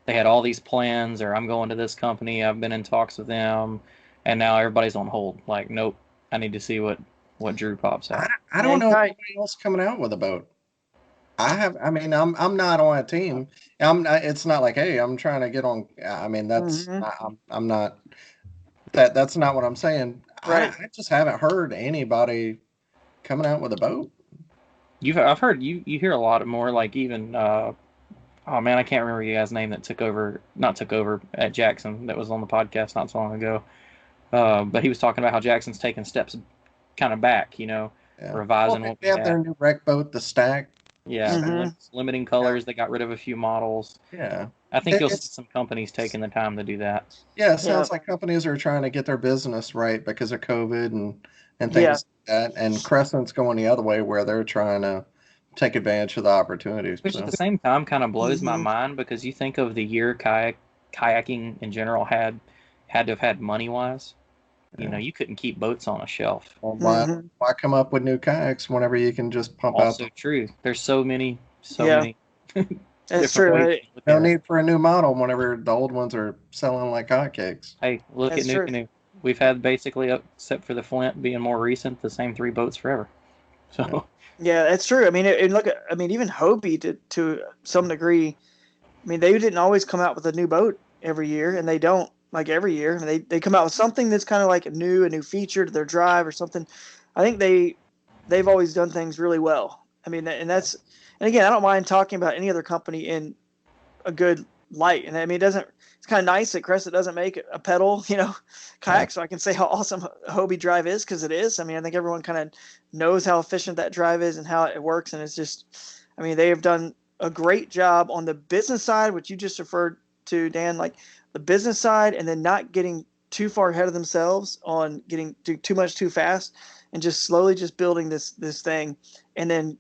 they had all these plans, or I'm going to this company, I've been in talks with them, and now everybody's on hold. Like, nope, I need to see what Drew pops out. I don't know anybody else coming out with a boat. I'm not on a team. It's not like, hey, I'm trying to get on. I mean, that's I'm not. That's not what I'm saying. Right. I just haven't heard anybody coming out with a boat. I've heard you hear a lot more, like even oh man, I can't remember the guy's name that not took over at Jackson that was on the podcast not so long ago. But he was talking about how Jackson's taking steps kind of back, revising what they have their new wreck boat, the Stack. Yeah, limiting colors. They got rid of a few models. Yeah. I think you'll see some companies taking the time to do that. Yeah, it sounds like companies are trying to get their business right because of COVID and things like that. And Crescent's going the other way where they're trying to take advantage of the opportunities. Which at the same time kind of blows my mind because you think of the year kayaking in general had to have had money-wise. Yeah. You couldn't keep boats on a shelf. Well, why come up with new kayaks whenever you can just pump out? Also true. There's so many. That's true. Right? No need for a new model whenever the old ones are selling like hotcakes. Hey, look at New Canoe. We've had basically, except for the Flint being more recent, the same 3 boats forever. So. Yeah, that's true. I mean, even Hobie to some degree. I mean, they didn't always come out with a new boat every year, and they don't. Like every year, they come out with something that's kind of like a new feature to their drive or something. I think they've always done things really well. I mean, and again, I don't mind talking about any other company in a good light. And I mean, it's kind of nice that Crescent doesn't make a pedal, kayak, so I can say how awesome Hobie drive is because it is. I mean, I think everyone kind of knows how efficient that drive is and how it works, and it's just, I mean, they have done a great job on the business side, which you just referred to, Dan, like the business side, and then not getting too far ahead of themselves on getting too much too fast, and just slowly just building this thing. And then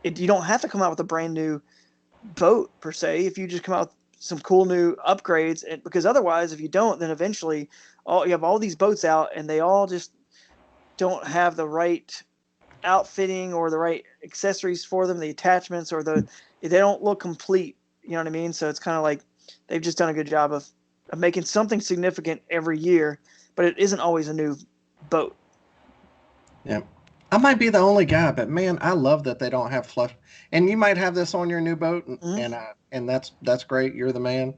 you don't have to come out with a brand new boat per se if you just come out with some cool new upgrades, because otherwise if you don't, then eventually you have all these boats out and they all just don't have the right outfitting or the right accessories for them, the attachments, or they don't look complete, you know what I mean? So it's kind of like they've just done a good job of making something significant every year, but it isn't always a new boat. Yeah. I might be the only guy, but man, I love that they don't have flush. And you might have this on your new boat, and that's great. You're the man.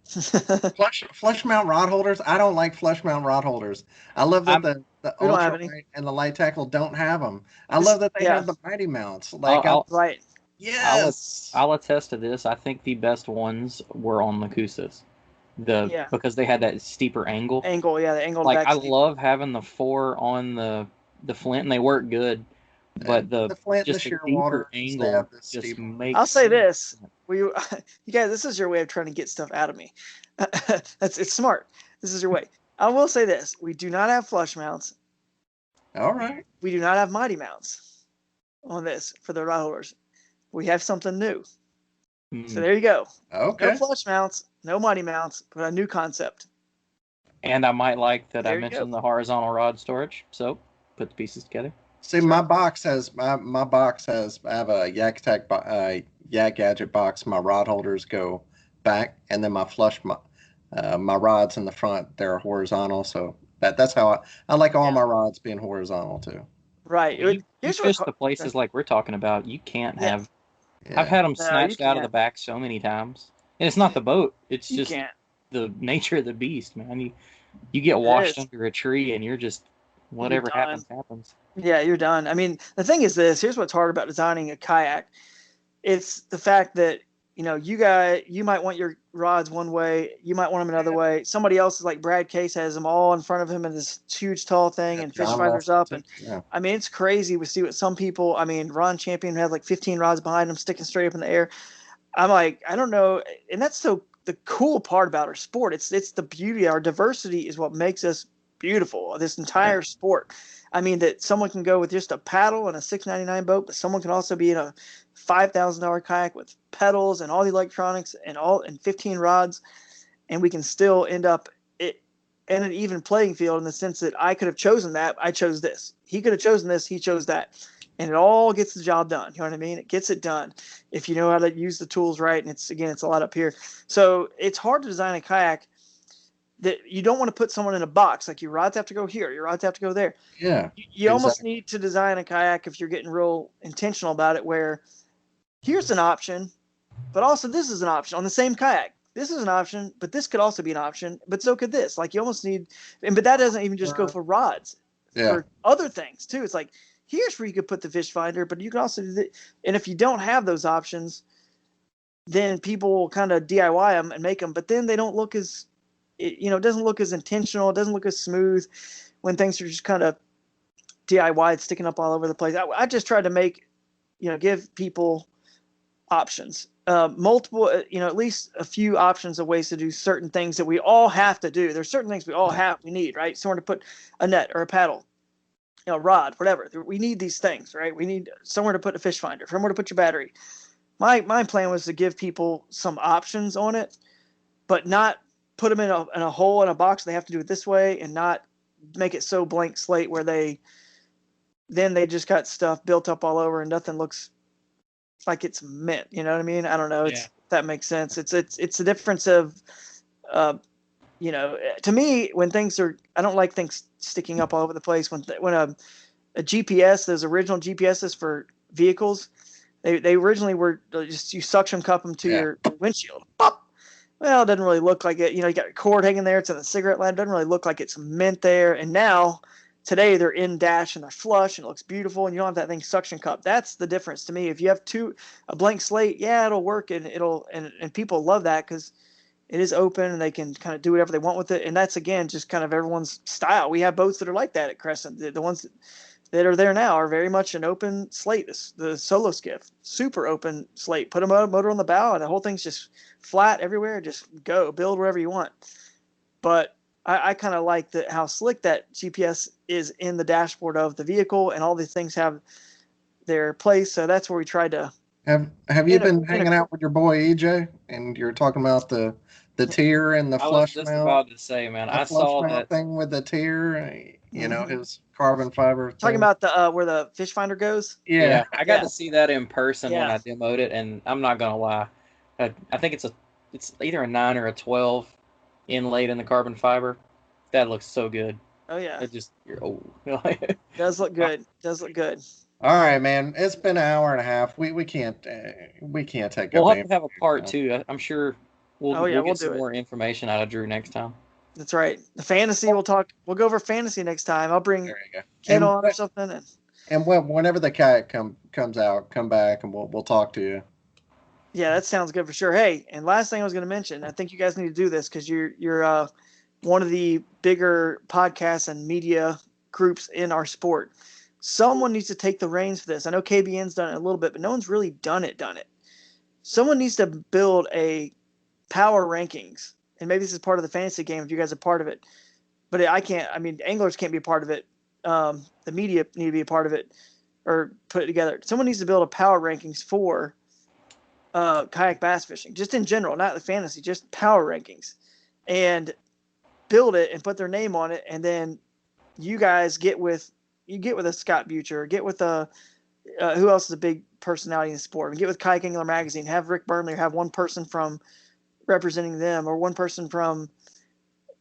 Flush mount rod holders. I don't like flush mount rod holders. I love that the ultralight and the light tackle don't have them. I love that they have the mighty mounts. Right. Yes. I'll attest to this. I think the best ones were on the Kusas. Because they had that steeper angle. The angle. Like, I love having the 4 on the Flint, and they work good. But the Flint, just the sheer water angle just makes. I'll say this: you guys, this is your way of trying to get stuff out of me. It's smart. This is your way. I will say this: we do not have flush mounts. All right. We do not have mighty mounts on this for the rod holders. We have something new. So there you go. Okay. No flush mounts, no mighty mounts, but a new concept. And I might like that I mentioned the horizontal rod storage. So put the pieces together. See, my box has I have a Yak Gadget box. My rod holders go back, and then my rods in the front, they're horizontal. So That's how I like all my rods being horizontal too. Right. Well, you fish the places like we're talking about. You can't have. Yeah. I've had them No, snatched out of the back so many times, and it's not the boat. It's You just can't. the nature of the beast, man. You get It washed is. under a tree, and you're just whatever You're done. happens. Yeah, you're done. I mean, the thing is this. Here's what's hard about designing a kayak. It's the fact that, you know, you might want your rods one way, you might want them another way. Somebody else is like Brad Case has them all in front of him in this huge tall thing, and fish finders up. And I mean, it's crazy. We see what some people. I mean, Ron Champion had like 15 rods behind him, sticking straight up in the air. I'm like, I don't know, and that's so the cool part about our sport. It's the beauty. Our diversity is what makes us beautiful. This entire sport. I mean, that someone can go with just a paddle and a $6.99 boat, but someone can also be in a $5,000 kayak with pedals and all the electronics and 15 rods, and we can still end up in an even playing field in the sense that I could have chosen that. I chose this. He could have chosen this. He chose that. And it all gets the job done. You know what I mean? It gets it done if you know how to use the tools right. And it's a lot up here. So it's hard to design a kayak that you don't want to put someone in a box. Like your rods have to go here. Your rods have to go there. Yeah. You almost need to design a kayak if you're getting real intentional about it, where here's an option, but also this is an option on the same kayak. This is an option, but this could also be an option, but so could this. Like you almost need, but that doesn't even just go for rods, for other things too. It's like, here's where you could put the fish finder, but you can also do that. And if you don't have those options, then people will kind of DIY them and make them, but then they don't look as, it doesn't look as intentional. It doesn't look as smooth when things are just kind of DIY, sticking up all over the place. I just tried to give people options, multiple, at least a few options of ways to do certain things that we all have to do. There's certain things we need, right? Somewhere to put a net or a paddle, rod, whatever. We need these things, right? We need somewhere to put a fish finder, somewhere to put your battery. My plan was to give people some options on it, but not put them in a hole in a box. They have to do it this way, and not make it so blank slate where they just got stuff built up all over and nothing looks like it's meant. You know what I mean? I don't know. If that makes sense. It's the difference of, to me, when things are, I don't like things sticking up all over the place. When a GPS, those original GPSs for vehicles, they originally were just, you suction cup them to your windshield. Pop! Well, it doesn't really look like it. You got a cord hanging there. It's in the cigarette light. It doesn't really look like it's meant there. And now, today, they're in dash and they're flush and it looks beautiful, and you don't have that thing suction cup. That's the difference to me. If you have a blank slate, it'll work, and and people love that because it is open and they can kind of do whatever they want with it. And that's, again, just kind of everyone's style. We have boats that are like that at Crescent. The ones that are there now are very much an open slate. The solo skiff, super open slate. Put a motor on the bow and the whole thing's just flat everywhere. Just go build wherever you want. But I kind of like how slick that GPS is in the dashboard of the vehicle, and all these things have their place. So that's where we tried to. Have you been hanging out with your boy EJ, and you're talking about the tier and the flush mount? I was just about to say, man, I saw that thing with the tier. His carbon fiber. Talking about the where the fish finder goes. Yeah, I got to see that in person when I demoed it, and I'm not gonna lie, I think it's either a 9 or a 12 inlaid in the carbon fiber. That looks so good. Oh yeah. You're old. Does look good. Does look good. All right, man. It's been an hour and a half. We can't take. We'll have to have a part 2. I'm sure we'll get some more information out of Drew next time. That's right. The fantasy, we'll talk. We'll go over fantasy next time. I'll bring Ken on or something. And whenever the kayak comes out, come back and we'll talk to you. Yeah, that sounds good for sure. Hey, and last thing I was going to mention, I think you guys need to do this because you're one of the bigger podcasts and media groups in our sport. Someone needs to take the reins for this. I know KBN's done it a little bit, but no one's really done it. Someone needs to build a power rankings, and maybe this is part of the fantasy game if you guys are part of it. But anglers can't be a part of it. The media need to be a part of it or put it together. Someone needs to build a power rankings for kayak bass fishing, just in general, not the fantasy, just power rankings, and build it and put their name on it. And then you guys get with a Scott Butcher, get with who else is a big personality in the sport, and get with Kayak Angler Magazine, have Rick Burnley, or have one person from representing them, or one person from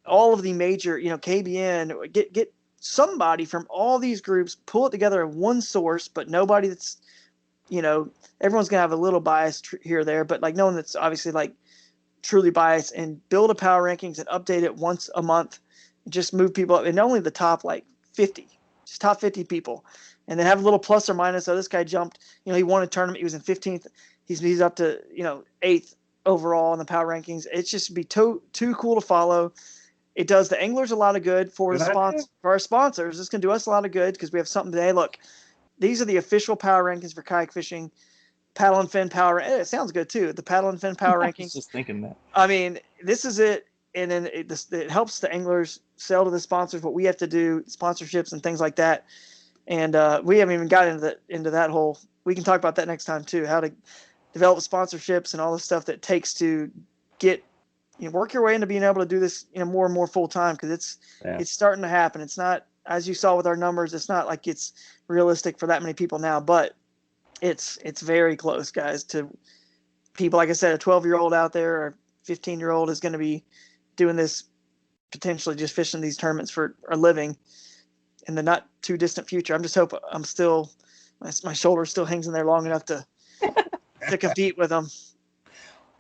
all of the major, KBN, get somebody from all these groups, pull it together in one source, but nobody that's, everyone's gonna have a little bias here or there, but like no one that's obviously like truly biased, and build a power rankings and update it once a month. Just move people up, and only the top like 50, just top 50 people, and then have a little plus or minus. So this guy jumped, he won a tournament, he was in 15th, he's up to 8th overall in the power rankings. It's just be too cool to follow. It does the anglers a lot of good for our sponsors. This can do us a lot of good because we have something today. Look, these are the official power rankings for kayak fishing. Paddle and fin power. It sounds good too. The paddle and fin power rankings. I was just thinking that. I mean, this is it, and then it helps the anglers sell to the sponsors what we have to do, sponsorships and things like that. And we haven't even got into that whole. We can talk about that next time too. How to develop sponsorships and all the stuff that it takes to get work your way into being able to do this more and more full time, because it's starting to happen. It's not, as you saw with our numbers, it's not like it's realistic for that many people now, but it's very close, guys, to people. Like I said, a 12-year-old out there or 15-year-old is going to be doing this, potentially just fishing these tournaments for a living in the not too distant future. I'm just hoping my shoulder still hangs in there long enough to compete with them.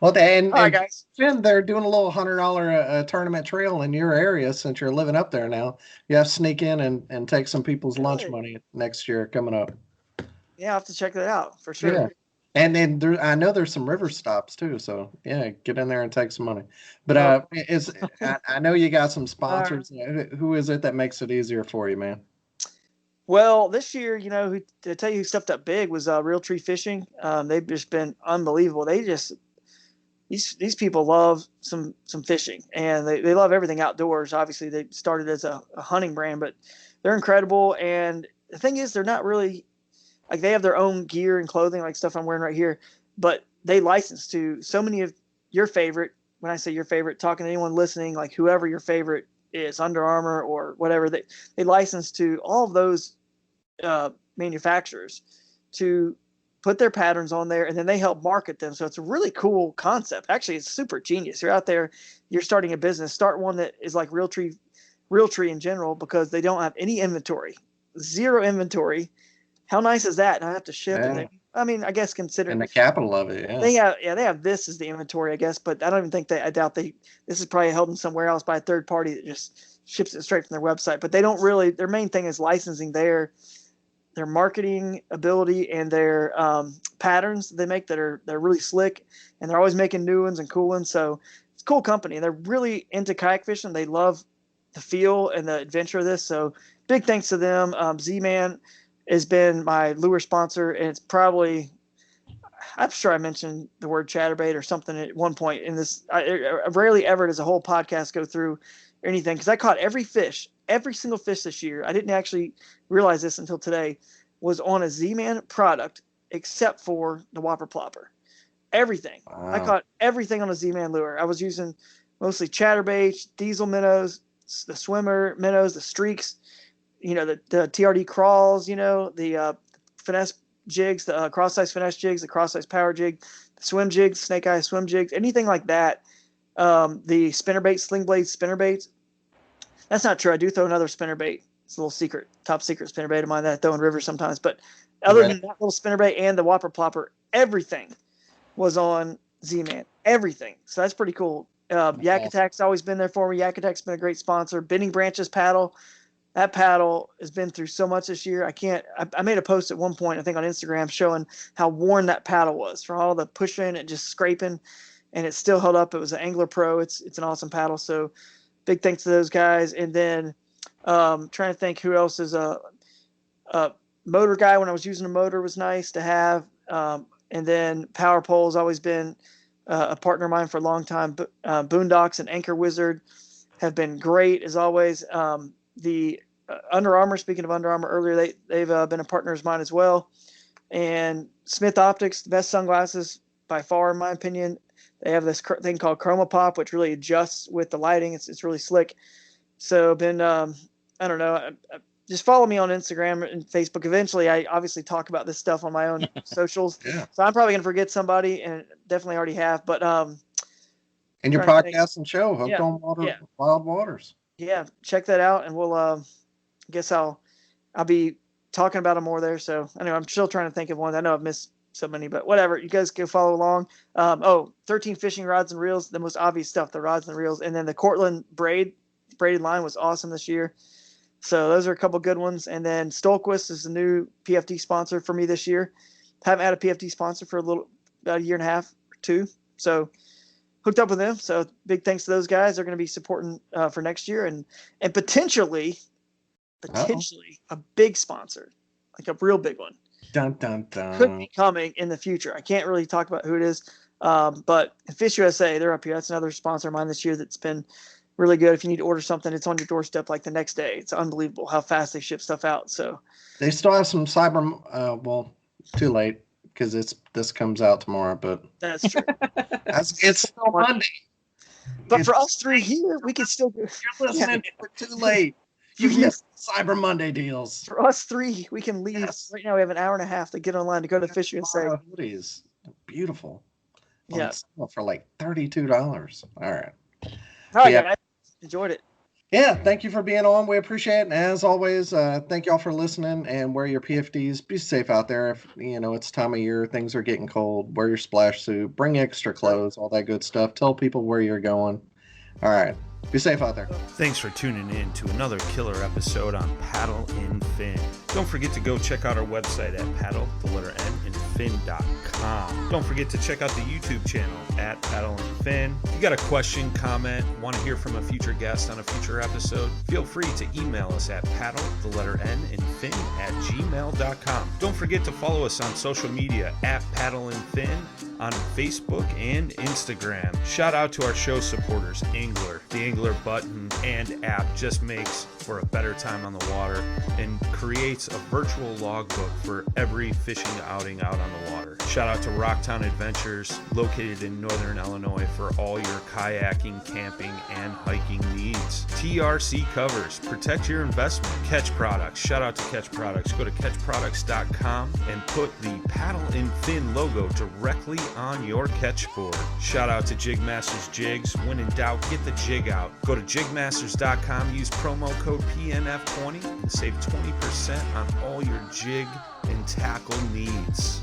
Well, and guys, Finn, they're doing a little $100 tournament trail in your area since you're living up there now. You have to sneak in and take some people's lunch money next year coming up. Yeah, I'll have to check that out for sure. Yeah. And then I know there's some river stops too, so yeah, get in there and take some money. But I know you got some sponsors. Who is it that makes it easier for you, man? Well, this year, to tell you who stepped up big was Real Tree Fishing. They've just been unbelievable. These people love some fishing, and they love everything outdoors. Obviously, they started as a hunting brand, but they're incredible. And the thing is, they're not really like, they have their own gear and clothing, like stuff I'm wearing right here, but they license to so many of your favorite. When I say your favorite, talking to anyone listening, like whoever your favorite is, Under Armour or whatever, they license to all of those manufacturers to put their patterns on there, and then they help market them. So it's a really cool concept. Actually, it's super genius. You're out there, you're starting a business, start one that is like Real Tree in general, because they don't have any inventory, zero inventory. How nice is that? And I have to ship it. I guess considering and the capital of it, they have this as the inventory, I guess, but I don't even think I doubt this is probably held in somewhere else by a third party that just ships it straight from their website. But they don't really, their main thing is licensing their marketing ability and their patterns they make they're really slick, and they're always making new ones and cool ones. So it's a cool company, and they're really into kayak fishing. They love the feel and the adventure of this. So big thanks to them. Z-Man has been my lure sponsor, and it's probably, I'm sure I mentioned the word chatterbait or something at one point in this. I rarely ever does a whole podcast go through or anything, because I caught every single fish this year. I didn't actually realize this until today, was on a Z-Man product except for the Whopper Plopper. Everything. Wow. I caught everything on a Z-Man lure. I was using mostly chatterbaits, diesel minnows, the swimmer minnows, the streaks, the TRD crawls, the finesse jigs, the cross-size finesse jigs, the cross-size power jig, the swim jigs, snake eye swim jigs, anything like that. The spinnerbait, sling blade spinnerbaits. That's not true. I do throw another spinnerbait. It's a little secret, top secret spinnerbait of mine that I throw in rivers sometimes. But other than that little spinnerbait and the Whopper Plopper, everything was on Z-Man. Everything. So that's pretty cool. Yak Attack's always been there for me. Yak Attack's been a great sponsor. Bending Branches paddle. That paddle has been through so much this year. I made a post at one point, I think on Instagram, showing how worn that paddle was from all the pushing and just scraping, and it still held up. It was an Angler Pro. It's an awesome paddle. So big thanks to those guys. And then trying to think who else is a motor guy. When I was using a motor, was nice to have. And then Power Pole's always been a partner of mine for a long time. Boondocks and Anchor Wizard have been great as always. The Under Armour, speaking of Under Armour earlier, they've been a partner of mine as well. And Smith Optics, the best sunglasses by far, in my opinion. They have this thing called Chroma Pop, which really adjusts with the lighting. It's really slick. So been, I don't know, just follow me on Instagram and Facebook. Eventually, I obviously talk about this stuff on my own socials. Yeah. So I'm probably going to forget somebody, and definitely already have. But And your Trying to think. podcast and show, Hooked Yeah, on Water, yeah. Wild Waters. Yeah, check that out, and we'll guess I'll be talking about them more there. So anyway, I'm still trying to think of ones. I know I've missed so many, but whatever. You guys go follow along. 13 fishing rods and reels, the most obvious stuff, the rods and reels, and then the Cortland braided line was awesome this year. So those are a couple good ones. And then Stolquist is the new PFD sponsor for me this year. Haven't had a PFD sponsor for about a year and a half or two. So hooked up with them. So big thanks to those guys. They're going to be supporting for next year and potentially a big sponsor, like a real big one. Dun, dun, dun. Could be coming in the future. I can't really talk about who it is. But Fish USA, they're up here. That's another sponsor of mine this year that's been really good. If you need to order something, it's on your doorstep like the next day. It's unbelievable how fast they ship stuff out. So they still have some cyber. Too late because this comes out tomorrow. But that's true. It's still Monday. But for us three here, we can still go. You're listening to it too late. You missed Cyber Monday deals. For us three, we can leave. Yes. Right now, we have an hour and a half to get online to go to Fish USA. Hoodies, beautiful. Yeah, for like $32. All right. I enjoyed it. Yeah, thank you for being on. We appreciate it. And as always, thank y'all for listening and wear your PFDs. Be safe out there. If it's time of year, things are getting cold. Wear your splash suit. Bring extra clothes, all that good stuff. Tell people where you're going. All right. Be safe out there. Thanks for tuning in to another killer episode on Paddle and Fin. Don't forget to go check out our website at paddle_and_fin.com. Don't forget to check out the YouTube channel at Paddle and Fin. If you got a question, comment, want to hear from a future guest on a future episode, feel free to email us at paddle_and_fin@gmail.com. Don't forget to follow us on social media at Paddle and Fin on Facebook and Instagram. Shout out to our show supporters, Angler. The Angler button and app just makes for a better time on the water and creates a virtual logbook for every fishing outing out on the water. Shout out to Rocktown Adventures, located in Northern Illinois, for all your kayaking, camping, and hiking needs. TRC Covers, protect your investment. Catch Products, shout out to Catch Products. Go to catchproducts.com and put the Paddle and Fin logo directly on your catch board. Shout out to Jig Masters Jigs. When in doubt, get the jig out. Go to jigmasters.com, use promo code PNF20 and save 20% on all your jig and tackle needs.